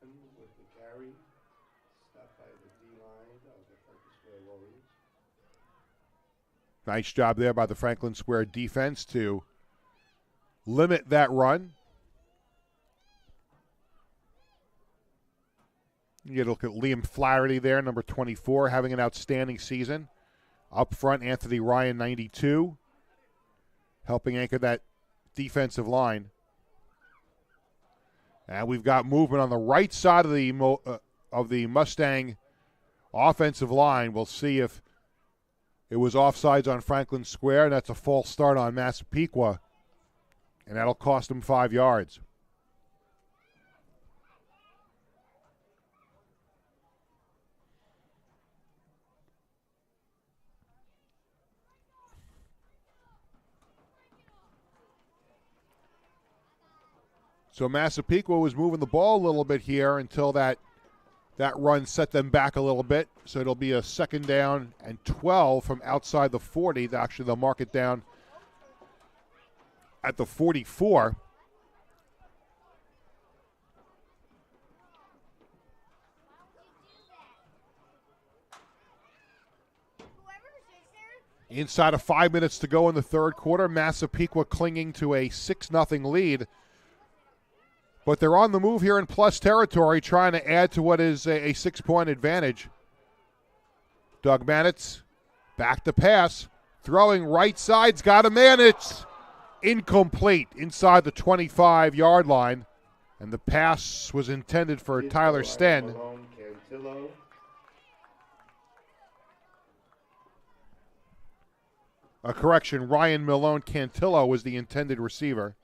With the carry. Stopped by the D-line of the Franklin Square Warriors. Nice job there by the Franklin Square defense to limit that run. You get a look at Liam Flaherty there, number 24, having an outstanding season. Up front, Anthony Ryan, 92, helping anchor that defensive line. And we've got movement on the right side of the Mustang offensive line. We'll see if it was offsides on Franklin Square, and that's a false start on Massapequa, and that'll cost them 5 yards. So Massapequa was moving the ball a little bit here until that run set them back a little bit. So it'll be a 2nd down and 12 from outside the 40. Actually, they'll mark it down at the 44. Inside of 5 minutes to go in the third quarter, Massapequa clinging to a 6-0 lead. But they're on the move here in plus territory, trying to add to what is a 6-point advantage. Doug Manitz, back to pass, throwing right side's got a man. It's incomplete inside the 25-yard line. And the pass was intended for Tyler Sten. A correction, Ryan Malone Cantillo was the intended receiver.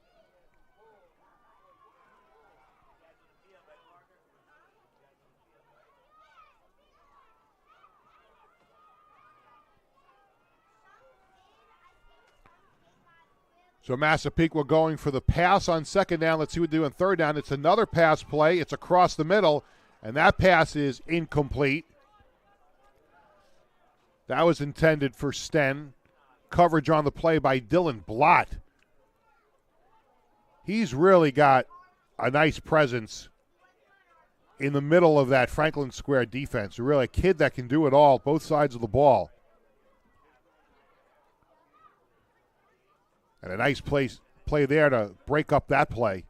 So Massapequa going for the pass on 2nd down. Let's see what they do on 3rd down. It's another pass play. It's across the middle, and that pass is incomplete. That was intended for Sten. Coverage on the play by Dylan Blott. He's really got a nice presence in the middle of that Franklin Square defense. Really a kid that can do it all, both sides of the ball. And a nice play there to break up that play.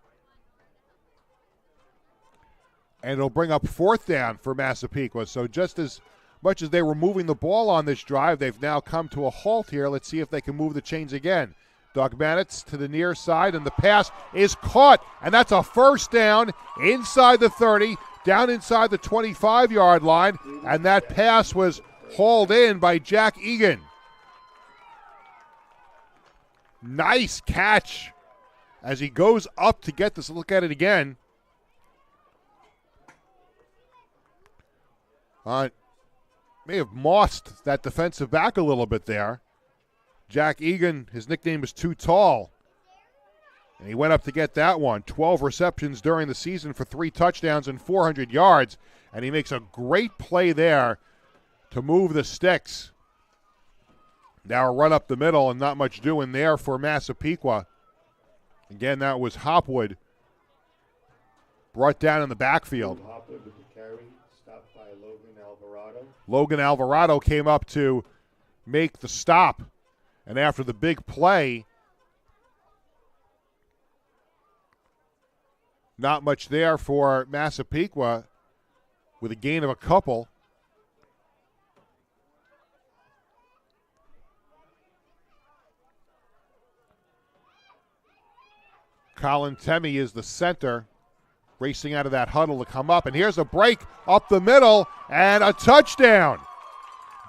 And it'll bring up 4th down for Massapequa. So just as much as they were moving the ball on this drive, they've now come to a halt here. Let's see if they can move the chains again. Dogmanitz to the near side, and the pass is caught. And that's a 1st down inside the 30, down inside the 25-yard line. And that pass was hauled in by Jack Egan. Nice catch as he goes up to get this. Look at it again. May have mossed that defensive back a little bit there. Jack Egan, his nickname is Too Tall. And he went up to get that one. 12 receptions during the season for 3 touchdowns and 400 yards. And he makes a great play there to move the sticks. Now a run up the middle and not much doing there for Massapequa. Again, that was Hopwood. Brought down in the backfield. Hopwood with the carry, stopped by Logan Alvarado. Logan Alvarado came up to make the stop. And after the big play, not much there for Massapequa with a gain of a couple. Colin Temmie is the center, racing out of that huddle to come up. And here's a break up the middle and a touchdown.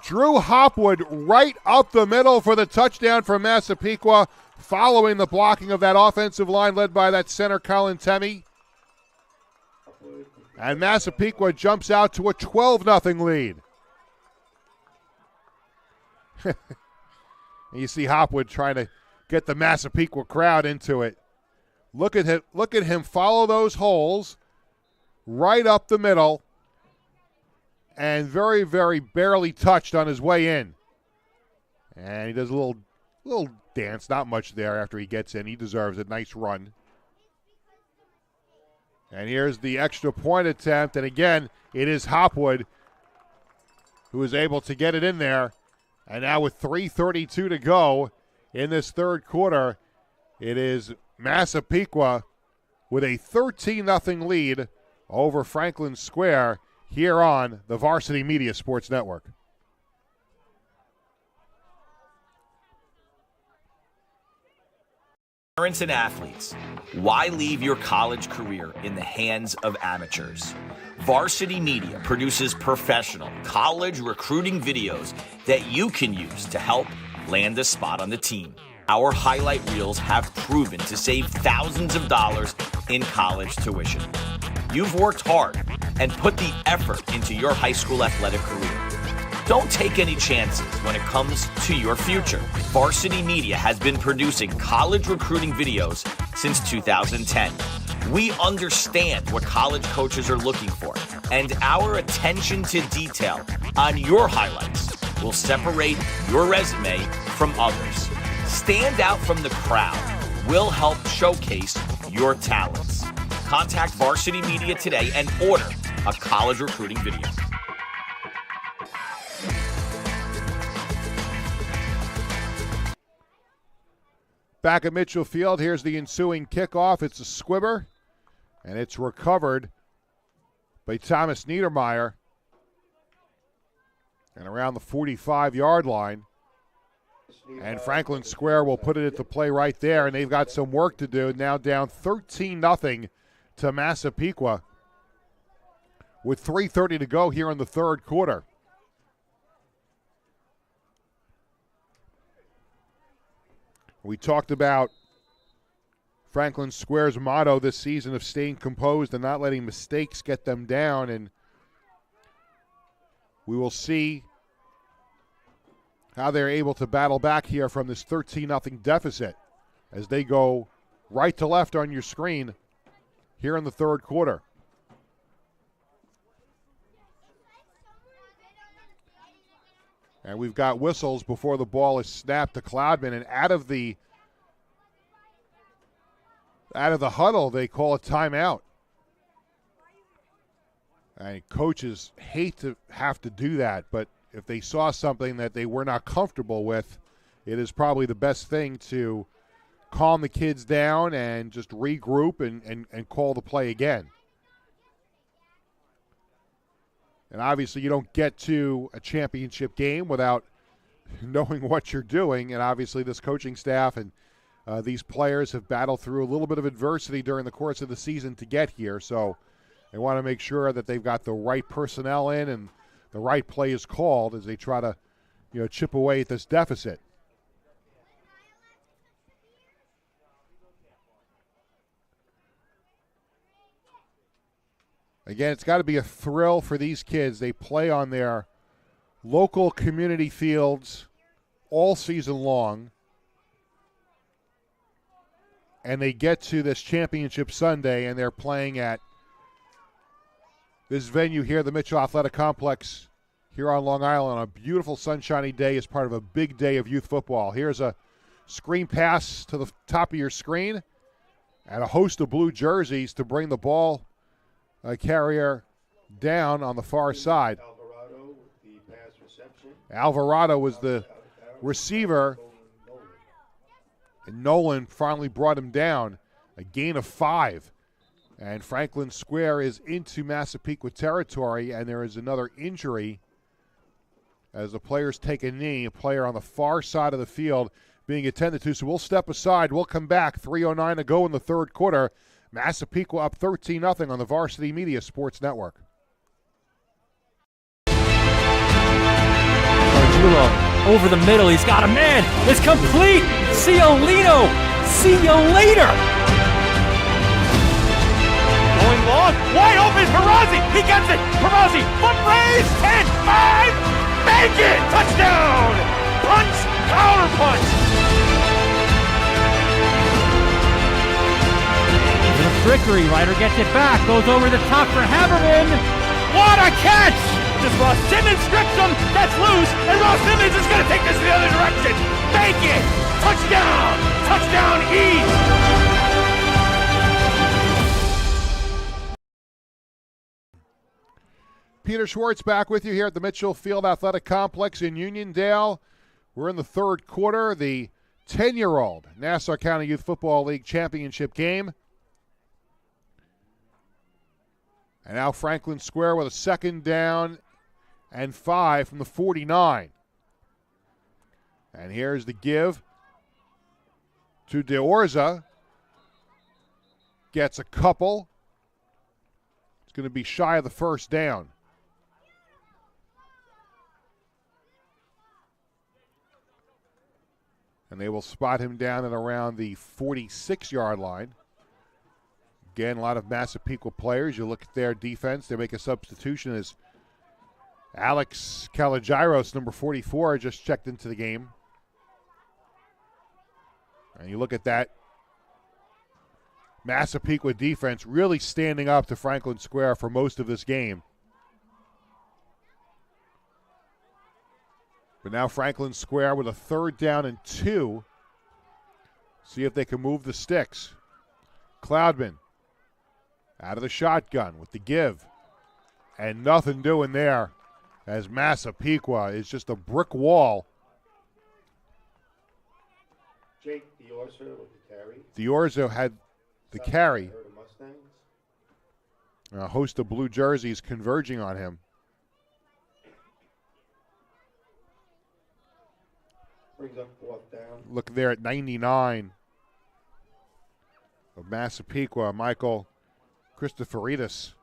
Drew Hopwood right up the middle for the touchdown for Massapequa, following the blocking of that offensive line led by that center, Colin Temmie. And Massapequa jumps out to a 12-0 lead. And you see Hopwood trying to get the Massapequa crowd into it. Look at him follow those holes right up the middle and very, very barely touched on his way in. And he does a little dance, not much there after he gets in. He deserves a nice run. And here's the extra point attempt. And again, it is Hopwood who is able to get it in there. And now with 3:32 to go in this third quarter, it is Massapequa with a 13-0 lead over Franklin Square here on the Varsity Media Sports Network. Parents and athletes, why leave your college career in the hands of amateurs? Varsity Media produces professional college recruiting videos that you can use to help land a spot on the team. Our highlight reels have proven to save thousands of dollars in college tuition. You've worked hard and put the effort into your high school athletic career. Don't take any chances when it comes to your future. Varsity Media has been producing college recruiting videos since 2010. We understand what college coaches are looking for, and our attention to detail on your highlights will separate your resume from others. Stand out from the crowd. We'll help showcase your talents. Contact Varsity Media today and order a college recruiting video. Back at Mitchell Field, here's the ensuing kickoff. It's a squibber, and it's recovered by Thomas Niedermeyer. And around the 45-yard line. And Franklin Square will put it into play right there, and they've got some work to do. Now down 13-0 to Massapequa with 3:30 to go here in the third quarter. We talked about Franklin Square's motto this season of staying composed and not letting mistakes get them down, and we will see how they're able to battle back here from this 13-0 deficit as they go right to left on your screen here in the third quarter. And we've got whistles before the ball is snapped to Cloudman, and out of the huddle they call a timeout. And coaches hate to have to do that, but if they saw something that they were not comfortable with, it is probably the best thing to calm the kids down and just regroup and call the play again. And obviously you don't get to a championship game without knowing what you're doing, and obviously this coaching staff and these players have battled through a little bit of adversity during the course of the season to get here, so they want to make sure that they've got the right personnel in and the right play is called as they try to, chip away at this deficit. Again, it's got to be a thrill for these kids. They play on their local community fields all season long, and they get to this championship Sunday, and they're playing at this venue here, the Mitchell Athletic Complex here on Long Island, on a beautiful sunshiny day as part of a big day of youth football. Here's a screen pass to the top of your screen and a host of blue jerseys to bring the ball carrier down on the far side. Alvarado with the pass reception. Alvarado was the receiver, and Nolan finally brought him down, a gain of 5. And Franklin Square is into Massapequa territory, and there is another injury as the players take a knee, a player on the far side of the field being attended to. So we'll step aside. We'll come back. 3:09 to go in the third quarter. Massapequa up 13-0 on the Varsity Media Sports Network. Arjulo over the middle. He's got a man. It's complete. Ciolino. See you later. Going long, wide open, Perazzi, he gets it, Perazzi, foot raise, 10, 5, make it, touchdown, punch, counter punch. The Frickery Ryder gets it back, goes over the top for Haberman. What a catch! Just Ross Simmons strips him, that's loose, and Ross Simmons is going to take this in the other direction. Make it, touchdown, touchdown East. Peter Schwartz back with you here at the Mitchell Field Athletic Complex in Uniondale. We're in the third quarter, the 10-year-old Nassau County Youth Football League championship game. And now Franklin Square with a 2nd down and 5 from the 49. And here's the give to DeOrza. Gets a couple. It's going to be shy of the first down. And they will spot him down at around the 46-yard line. Again, a lot of Massapequa players. You look at their defense. They make a substitution as Alex Kalagiros, number 44, just checked into the game. And you look at that Massapequa defense really standing up to Franklin Square for most of this game. But now Franklin Square with a 3rd down and 2. See if they can move the sticks. Cloudman out of the shotgun with the give. And nothing doing there as Massapequa is just a brick wall. Jake Diorza with the carry. Diorza had the carry. Mustangs. A host of blue jerseys converging on him. Brings up 4th down. Look there at 99 of Massapequa, Michael Christoforidis.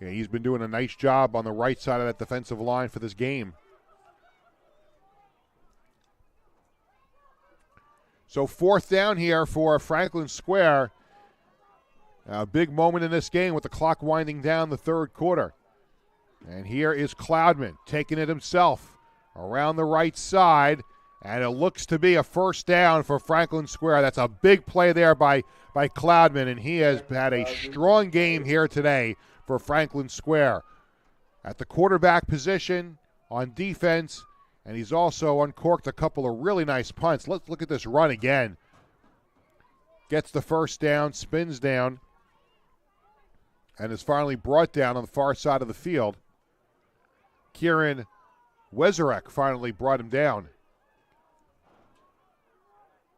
Yeah, he's been doing a nice job on the right side of that defensive line for this game. So 4th down here for Franklin Square. A big moment in this game with the clock winding down the third quarter. And here is Cloudman taking it himself around the right side. And it looks to be a 1st down for Franklin Square. That's a big play there by Cloudman. And he has had a strong game here today for Franklin Square. At the quarterback position, on defense, And he's also uncorked a couple of really nice punts. Let's look at this run again. Gets the first down, spins down, and is finally brought down on the far side of the field. Kieran Wezarek finally brought him down.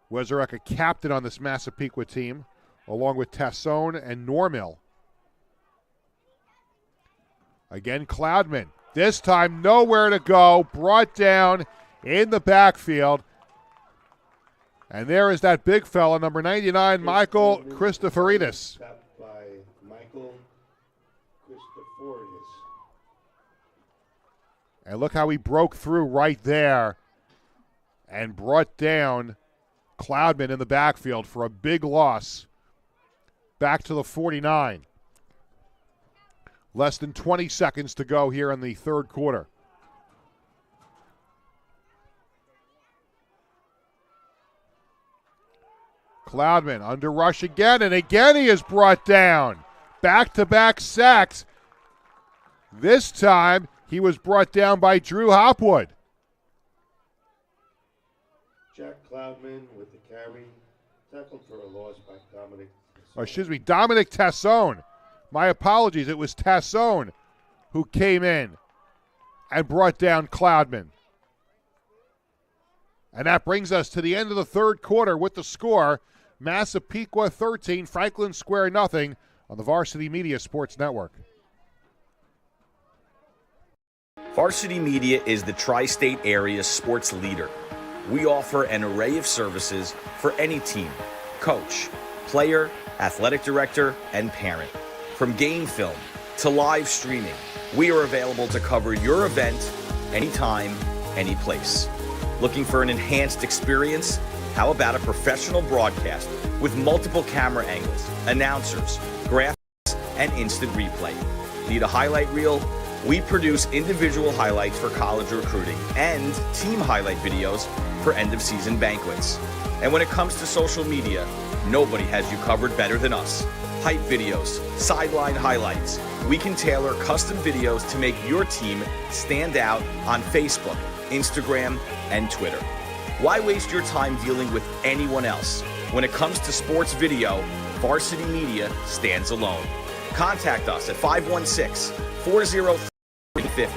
Wezarek, a captain on this Massapequa team, along with Tassone and Normill. Again, Cloudman. This time, nowhere to go. Brought down in the backfield. And there is that big fella, number 99, Michael Christoforidis. Tapped by Michael Christoforidis. And look how he broke through right there and brought down Cloudman in the backfield for a big loss back to the 49. Less than 20 seconds to go here in the third quarter. Cloudman under rush again, and again he is brought down. Back-to-back sacks. This time he was brought down by Drew Hopwood. Jack Cloudman with the carry. Tackled for a loss by Dominic. Dominic Tassone. My apologies, it was Tassone who came in and brought down Cloudman. And that brings us to the end of the third quarter with the score, Massapequa 13, Franklin Square nothing on the Varsity Media Sports Network. Varsity Media is the tri-state area sports leader. We offer an array of services for any team, coach, player, athletic director, and parent. From game film to live streaming, we are available to cover your event anytime, any place. Looking for an enhanced experience? How about a professional broadcast with multiple camera angles, announcers, graphics, and instant replay? Need a highlight reel? We produce individual highlights for college recruiting and team highlight videos for end-of-season banquets. And when it comes to social media, nobody has you covered better than us. Hype videos, sideline highlights. We can tailor custom videos to make your team stand out on Facebook, Instagram, and Twitter. Why waste your time dealing with anyone else? When it comes to sports video, Varsity Media stands alone. Contact us at 516-403-50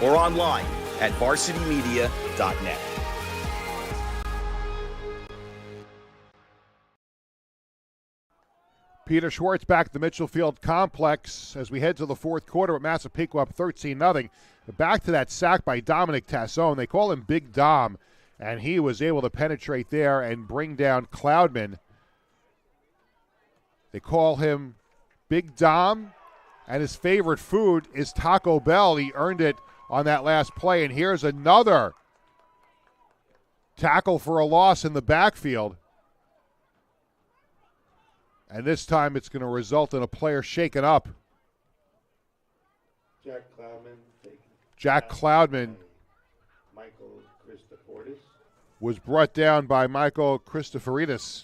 or online at varsitymedia.net. Peter Schwartz back at the Mitchell Field Complex as we head to the fourth quarter with Massapequa up 13-0. Back to that sack by Dominic Tassone. They call him Big Dom, and he was able to penetrate there and bring down Cloudman. They call him Big Dom, and his favorite food is Taco Bell. He earned it on that last play, and here's another tackle for a loss in the backfield. And this time it's going to result in a player shaken up. Jack Cloudman Michael Christoforidis was brought down by Michael Christoforidis.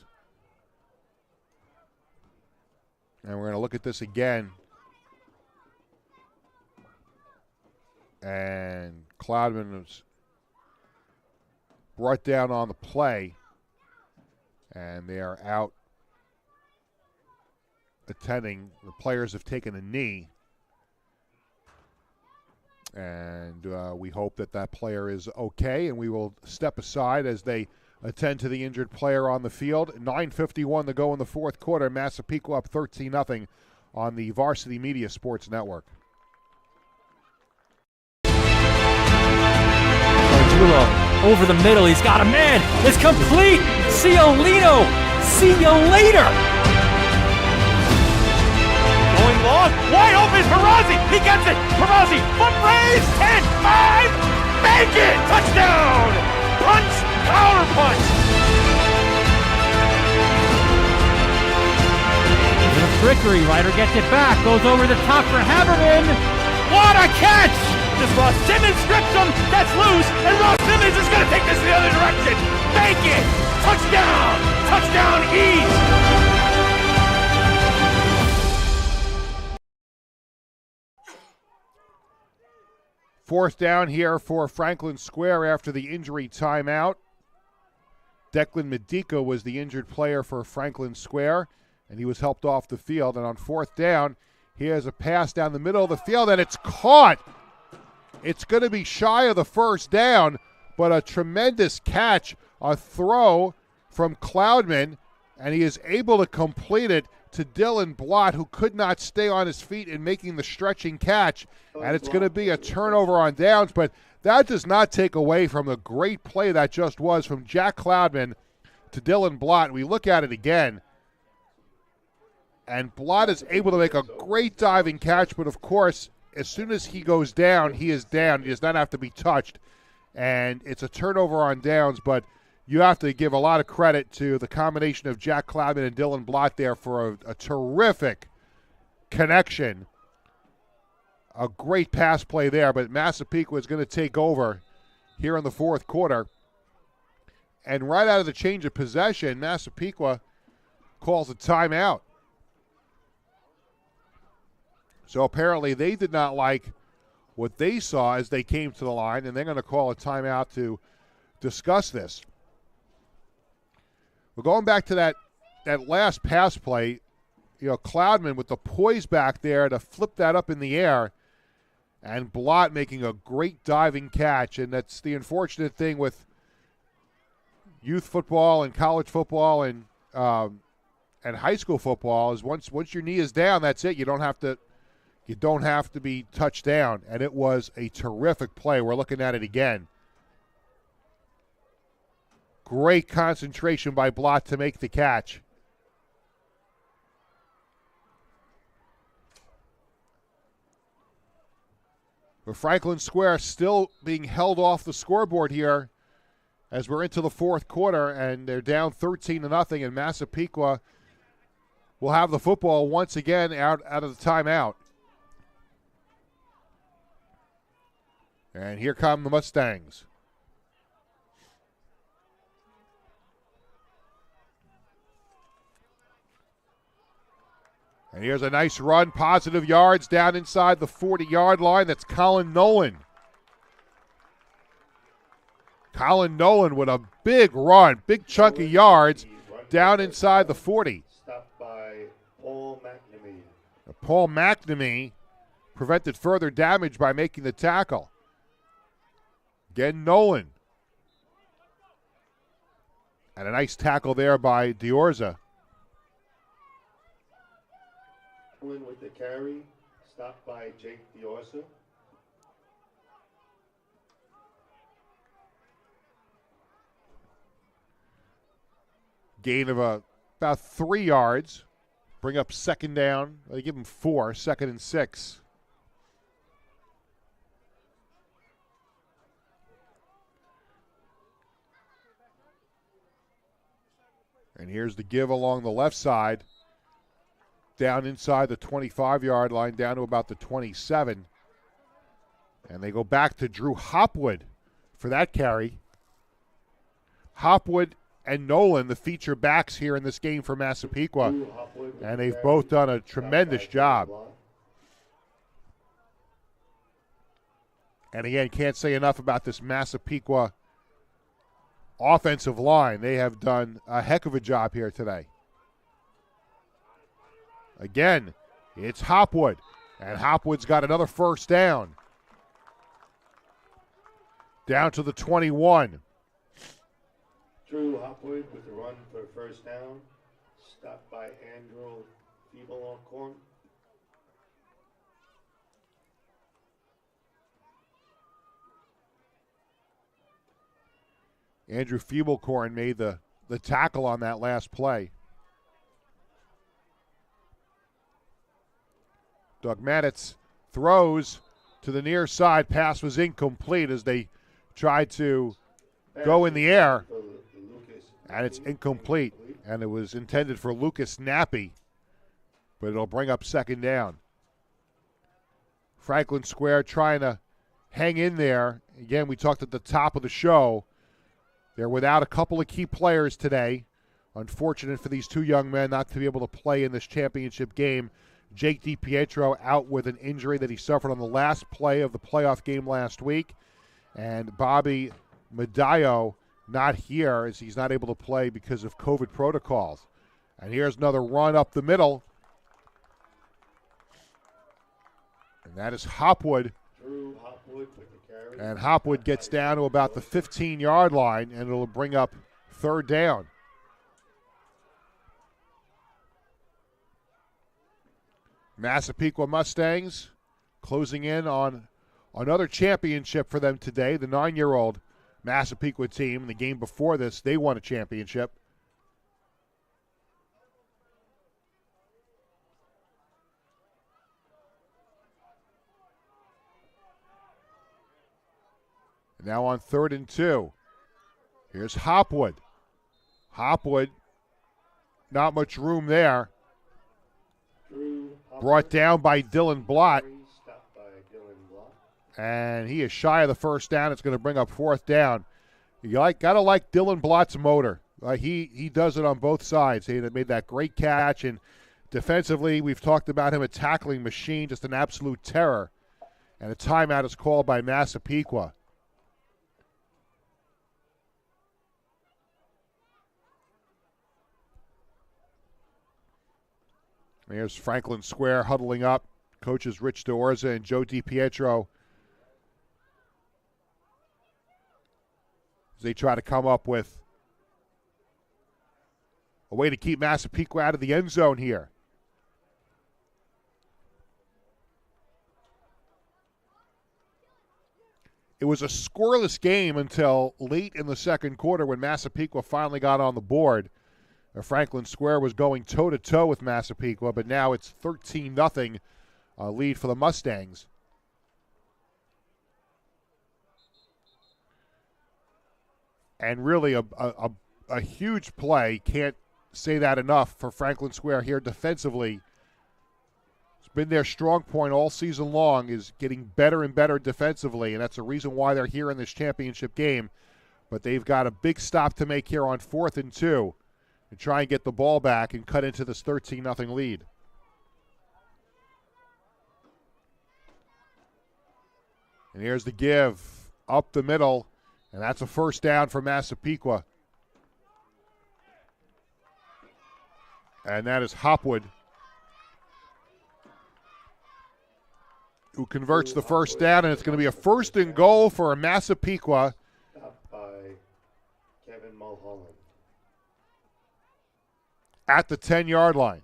And we're going to look at this again. And Cloudman was brought down on the play. And they are out attending. The players have taken a knee. And we hope that that player is okay, and we will step aside as they attend to the injured player on the field. 9:51 to go in the fourth quarter. Massapequa up 13-0 on the Varsity Media Sports Network. Ardulo over the middle. He's got a man. It's complete. Ciolino. See you later. Going long, wide open, Perazzi, he gets it, Perazzi, foot raise, 10, 5, make it, touchdown, punch, counter punch. The trickery, Ryder gets it back, goes over the top for Haberman. What a catch! Just Ross Simmons strips him, that's loose, and Ross Simmons is gonna take this in the other direction, make it, touchdown, touchdown East. Fourth down here for Franklin Square after the injury timeout. Declan Medica was the injured player for Franklin Square, and he was helped off the field. And on fourth down, he has a pass down the middle of the field, and it's caught. It's going to be shy of the first down, but a tremendous catch, a throw from Cloudman, and he is able to complete it to Dylan Blott, who could not stay on his feet in making the stretching catch. And it's going to be a turnover on downs, but that does not take away from the great play that just was from Jack Cloudman to Dylan Blott. We look at it again, and Blott is able to make a great diving catch, but of course, as soon as he goes down, he is down. He does not have to be touched, and it's a turnover on downs, but you have to give a lot of credit to the combination of Jack Cloudman and Dylan Blott there for a terrific connection. A great pass play there, but Massapequa is going to take over here in the fourth quarter. And right out of the change of possession, Massapequa calls a timeout. So apparently they did not like what they saw as they came to the line, and they're going to call a timeout to discuss this. We're going back to that last pass play. You know, Cloudman with the poise back there to flip that up in the air, and Blott making a great diving catch. And that's the unfortunate thing with youth football and college football and high school football is once your knee is down, that's it. You don't have to be touched down. And it was a terrific play. We're looking at it again. Great concentration by Blott to make the catch. But Franklin Square still being held off the scoreboard here as we're into the fourth quarter, and they're down 13-0, and Massapequa will have the football once again out of the timeout. And here come the Mustangs. And here's a nice run, positive yards down inside the 40-yard line. That's Colin Nolan. Colin Nolan with a big run, big chunk of yards down inside the 40. Stopped by Paul McNamee. Paul McNamee prevented further damage by making the tackle. Again, Nolan. And a nice tackle there by Diorza. With the carry, stopped by Jake Diorza. Gain of about 3 yards. Bring up second down. They give him 4, 2nd and 6. And here's the give along the left side. Down inside the 25-yard line, down to about the 27. And they go back to Drew Hopwood for that carry. Hopwood and Nolan, the feature backs here in this game for Massapequa. And they've both done a tremendous job. And again, can't say enough about this Massapequa offensive line. They have done a heck of a job here today. Again, it's Hopwood, and Hopwood's got another first down. Down to the 21. Drew Hopwood with the run for a first down. Stopped by Andrew Feeble-Alcorn. Andrew Feeblecorn made the tackle on that last play. Doug Maditz throws to the near side. Pass was incomplete as they tried to go in the air. And it's incomplete. And it was intended for Lucas Nappy. But it'll bring up second down. Franklin Square trying to hang in there. Again, we talked at the top of the show. They're without a couple of key players today. Unfortunate for these two young men not to be able to play in this championship game. Jake DiPietro out with an injury that he suffered on the last play of the playoff game last week. And Bobby Medallo not here as he's not able to play because of COVID protocols. And here's another run up the middle. And that is Hopwood. Drew Hopwood with the carry. And Hopwood gets down to about the 15-yard line, and it'll bring up third down. Massapequa Mustangs closing in on another championship for them today. The 9-year-old Massapequa team, the game before this, they won a championship. Now on 3rd and 2. Here's Hopwood. Hopwood, not much room there. Brought down by Dylan Blott. And he is shy of the first down. It's going to bring up 4th down. You gotta like Dylan Blott's motor. He does it on both sides. He made that great catch, and defensively, we've talked about him, a tackling machine, just an absolute terror. And a timeout is called by Massapequa. There's Franklin Square huddling up. Coaches Rich DeOrza and Joe DiPietro as they try to come up with a way to keep Massapequa out of the end zone here. It was a scoreless game until late in the second quarter when Massapequa finally got on the board. Franklin Square was going toe-to-toe with Massapequa, but now it's 13-0 lead for the Mustangs. And really a huge play, can't say that enough, for Franklin Square here defensively. It's been their strong point all season long, is getting better and better defensively, and that's the reason why they're here in this championship game. But they've got a big stop to make here on 4th and 2. And try and get the ball back and cut into this 13-0 lead. And here's the give up the middle, and that's a first down for Massapequa. And that is Hopwood, who converts the first down, and it's going to be a 1st and goal for Massapequa. Stopped by Kevin Mulholland. At the 10-yard line.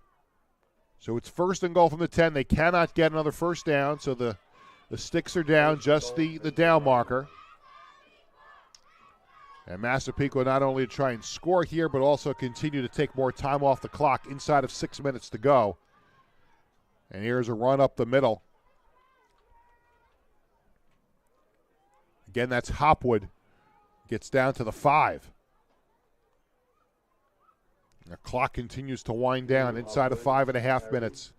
So it's 1st and goal from the 10. They cannot get another first down, so the sticks are down, just the down marker. And Massapequa not only to try and score here, but also continue to take more time off the clock inside of 6 minutes to go. And here's a run up the middle. Again, that's Hopwood. Gets down to the 5. The clock continues to wind down inside of 5.5 minutes.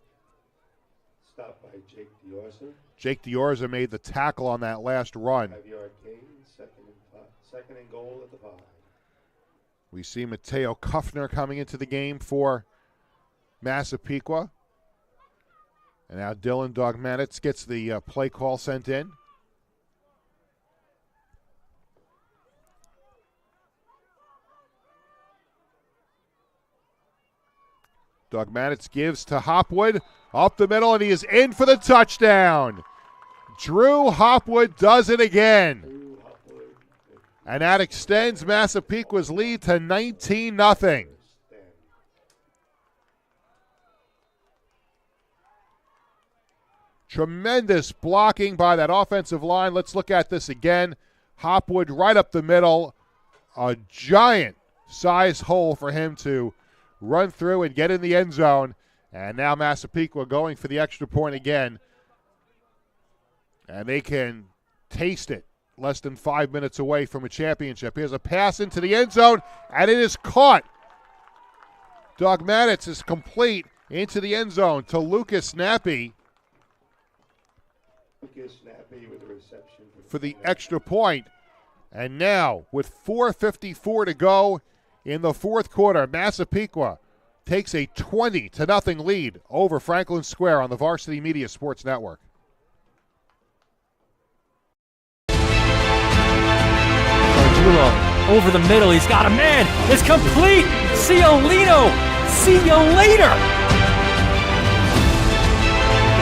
Stopped by Jake DeOrza. Jake DeOrza made the tackle on that last run. 5-yard gain, second and goal at the 5. We see Mateo Kuffner coming into the game for Massapequa. And now Dylan Dogmanitz gets the play call sent in. Dogmanitz gives to Hopwood up the middle, and he is in for the touchdown. Drew Hopwood does it again. And that extends Massapequa's lead to 19-0. Tremendous blocking by that offensive line. Let's look at this again. Hopwood right up the middle. A giant size hole for him to run through and get in the end zone. And now Massapequa going for the extra point again. And they can taste it less than 5 minutes away from a championship. Here's a pass into the end zone, and it is caught. Dogmanitz is complete into the end zone to Lucas Snappy Lucas Snappy with the reception for the extra point. And now, with 4:54 to go in the fourth quarter, Massapequa takes a 20-0 lead over Franklin Square on the Varsity Media Sports Network. Gargiulo over the middle. He's got a man. It's complete. Ciolino. See you later.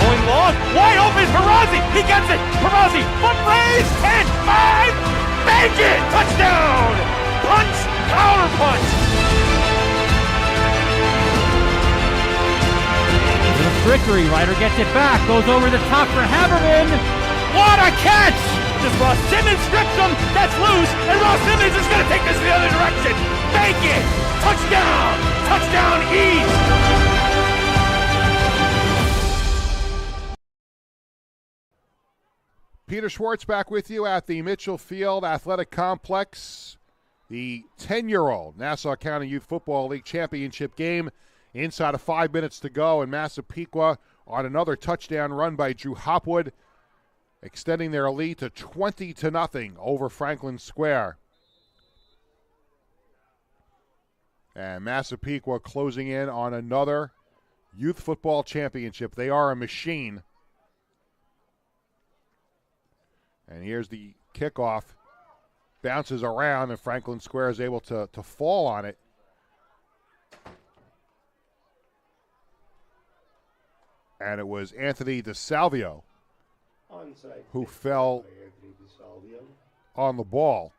Going long, wide open, Perazzi, he gets it, Perazzi, foot raise, 10, 5, bank it, touchdown, punch, counter punch. The trickery, Ryder gets it back, goes over the top for Haberman. What a catch! Just Ross Simmons strips him, that's loose, and Ross Simmons is going to take this the other direction, bank it, touchdown, touchdown East. Peter Schwartz back with you at the Mitchell Field Athletic Complex. The 10-year-old Nassau County Youth Football League Championship game. Inside of 5 minutes to go, and Massapequa on another touchdown run by Drew Hopwood, extending their lead to 20-0 over Franklin Square. And Massapequa closing in on another youth football championship. They are a machine. And here's the kickoff. Bounces around, and Franklin Square is able to fall on it. And it was Anthony DeSalvio who fell on the ball.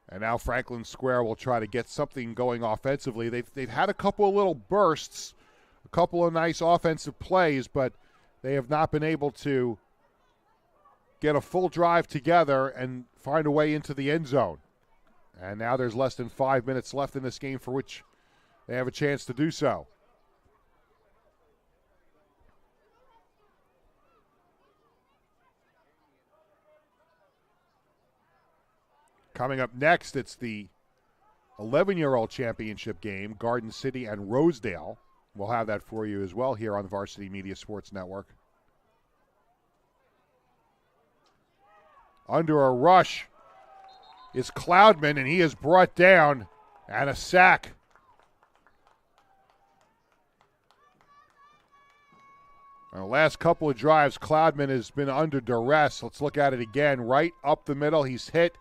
And now Franklin Square will try to get something going offensively. They've had a couple of little bursts, a couple of nice offensive plays, but they have not been able to get a full drive together and find a way into the end zone. And now there's less than 5 minutes left in this game for which they have a chance to do so. Coming up next, it's the 11-year-old championship game, Garden City and Rosedale. We'll have that for you as well here on the Varsity Media Sports Network. Under a rush is Cloudman, and he is brought down, and a sack. On the last couple of drives, Cloudman has been under duress. Let's look at it again. Right up the middle, he's hit.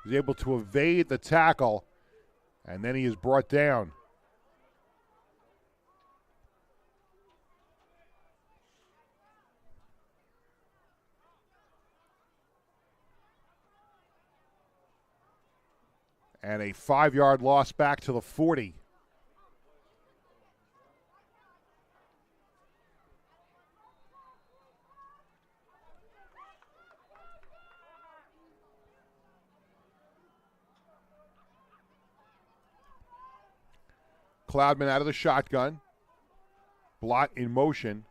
He's able to evade the tackle, and then he is brought down. And a 5-yard loss back to the 40. Cloudman out of the shotgun. Blot in motion.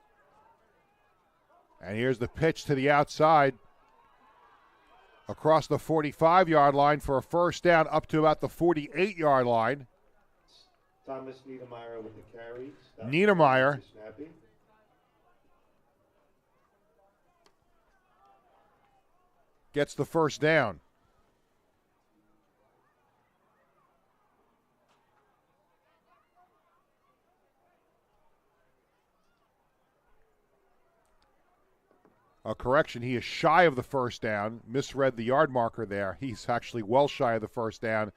And here's the pitch to the outside. Across the 45-yard line for a first down up to about the 48-yard line. Thomas Niedermeyer with the carry. Niedermeyer gets the first down. A correction, he is shy of the first down. Misread the yard marker there. He's actually well shy of the first down.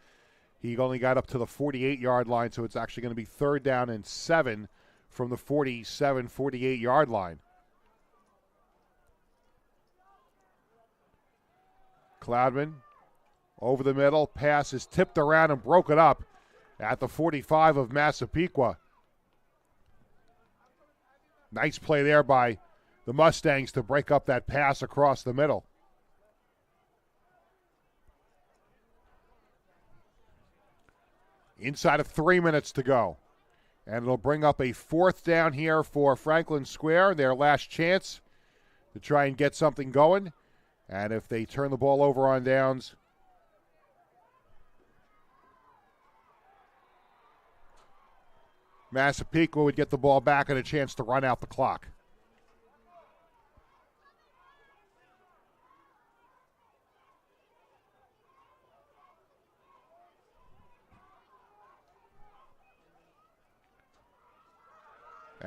He only got up to the 48-yard line, so it's actually going to be 3rd down and 7 from the 47, 48-yard line. Cloudman over the middle. Pass is tipped around and broken up at the 45 of Massapequa. Nice play there by the Mustangs to break up that pass across the middle. Inside of 3 minutes to go. And it'll bring up a 4th down here for Franklin Square, their last chance to try and get something going. And if they turn the ball over on downs, Massapequa would get the ball back and a chance to run out the clock.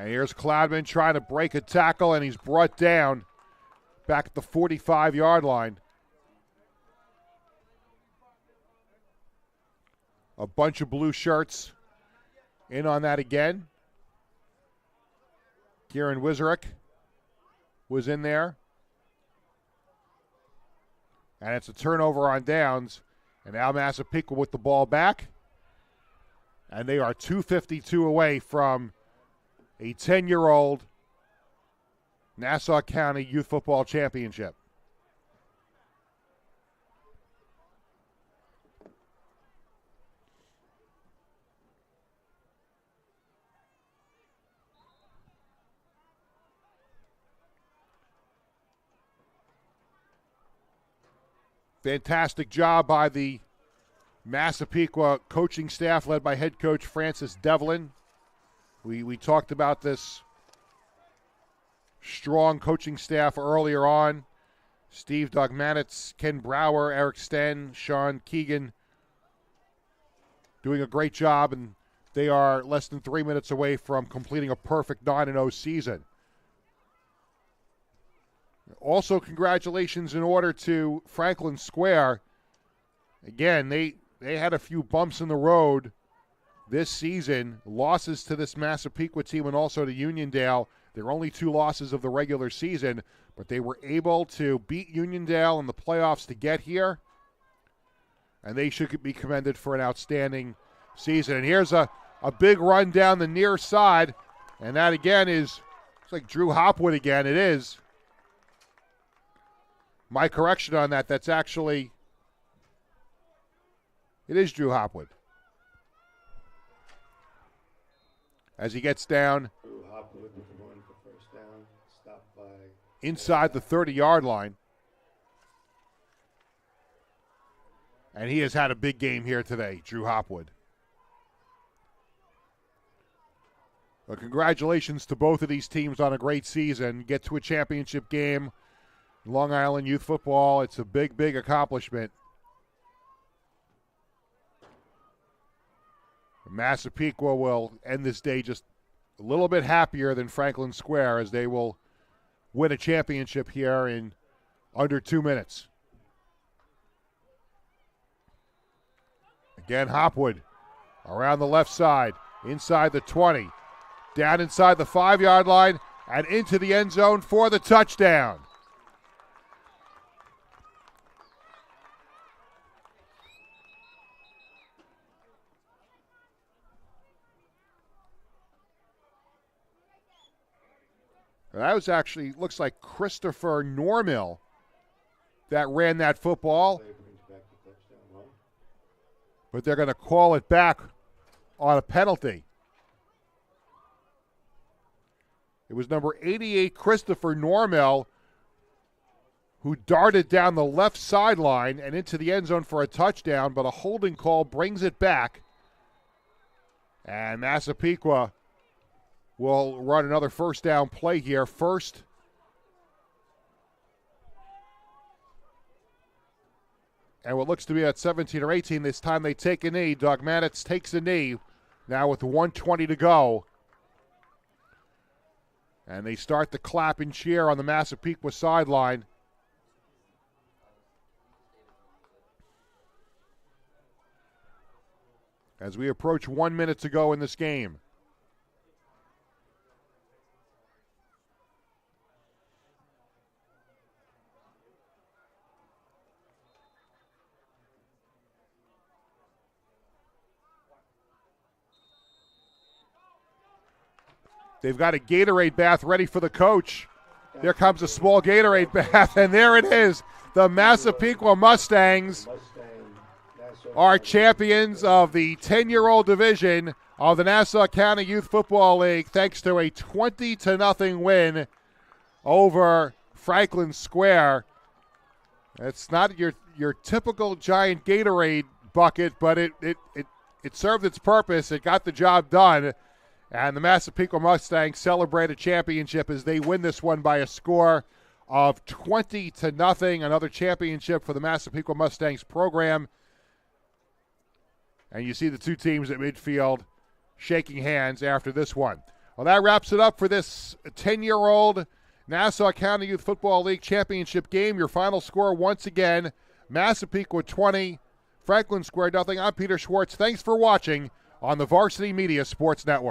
And here's Cloudman trying to break a tackle, and he's brought down back at the 45-yard line. A bunch of blue shirts in on that again. Kieran Wizarek was in there. And it's a turnover on downs. And now Massapequa with the ball back. And they are 2:52 away from a 10-year-old Nassau County Youth Football Championship. Fantastic job by the Massapequa coaching staff led by head coach Francis Devlin. We talked about this strong coaching staff earlier on. Steve Dogmanitz, Ken Brower, Eric Sten, Sean Keegan doing a great job, and they are less than 3 minutes away from completing a perfect 9-0 season. Also, congratulations in order to Franklin Square. Again, they had a few bumps in the road this season, losses to this Massapequa team and also to Uniondale. They're only 2 losses of the regular season, but they were able to beat Uniondale in the playoffs to get here, and they should be commended for an outstanding season. And here's a big run down the near side, and that again is, it's like Drew Hopwood again. It is. My correction on that, that's actually, it is Drew Hopwood. As he gets down Drew Hopwood with the run for first down, stopped by inside the 30-yard line. And he has had a big game here today, Drew Hopwood. Well, congratulations to both of these teams on a great season. Get to a championship game. Long Island Youth Football, it's a big, big accomplishment. Massapequa will end this day just a little bit happier than Franklin Square as they will win a championship here in under 2 minutes. Again, Hopwood around the left side, inside the 20, down inside the 5-yard line, and into the end zone for the touchdown. That was actually, looks like Christopher Normill that ran that football. But they're going to call it back on a penalty. It was number 88, Christopher Normill, who darted down the left sideline and into the end zone for a touchdown, but a holding call brings it back. And Massapequa will run another first down play here. First and what looks to be at 17 or 18. This time they take a knee. Dogmanitz takes a knee now with 1:20 to go. And they start the clap and cheer on the Massapequa sideline. As we approach 1 minute to go in this game. They've got a Gatorade bath ready for the coach. There comes a small Gatorade bath, and there it is. The Massapequa Mustangs are champions of the 10-year-old division of the Nassau County Youth Football League thanks to a 20-0 win over Franklin Square. It's not your typical giant Gatorade bucket, but it served its purpose. It got the job done. And the Massapequa Mustangs celebrate a championship as they win this one by a score of 20-0. Another championship for the Massapequa Mustangs program. And you see the two teams at midfield shaking hands after this one. Well, that wraps it up for this 10-year-old Nassau County Youth Football League Championship game. Your final score once again, Massapequa 20, Franklin Square nothing. I'm Peter Schwartz. Thanks for watching on the Varsity Media Sports Network.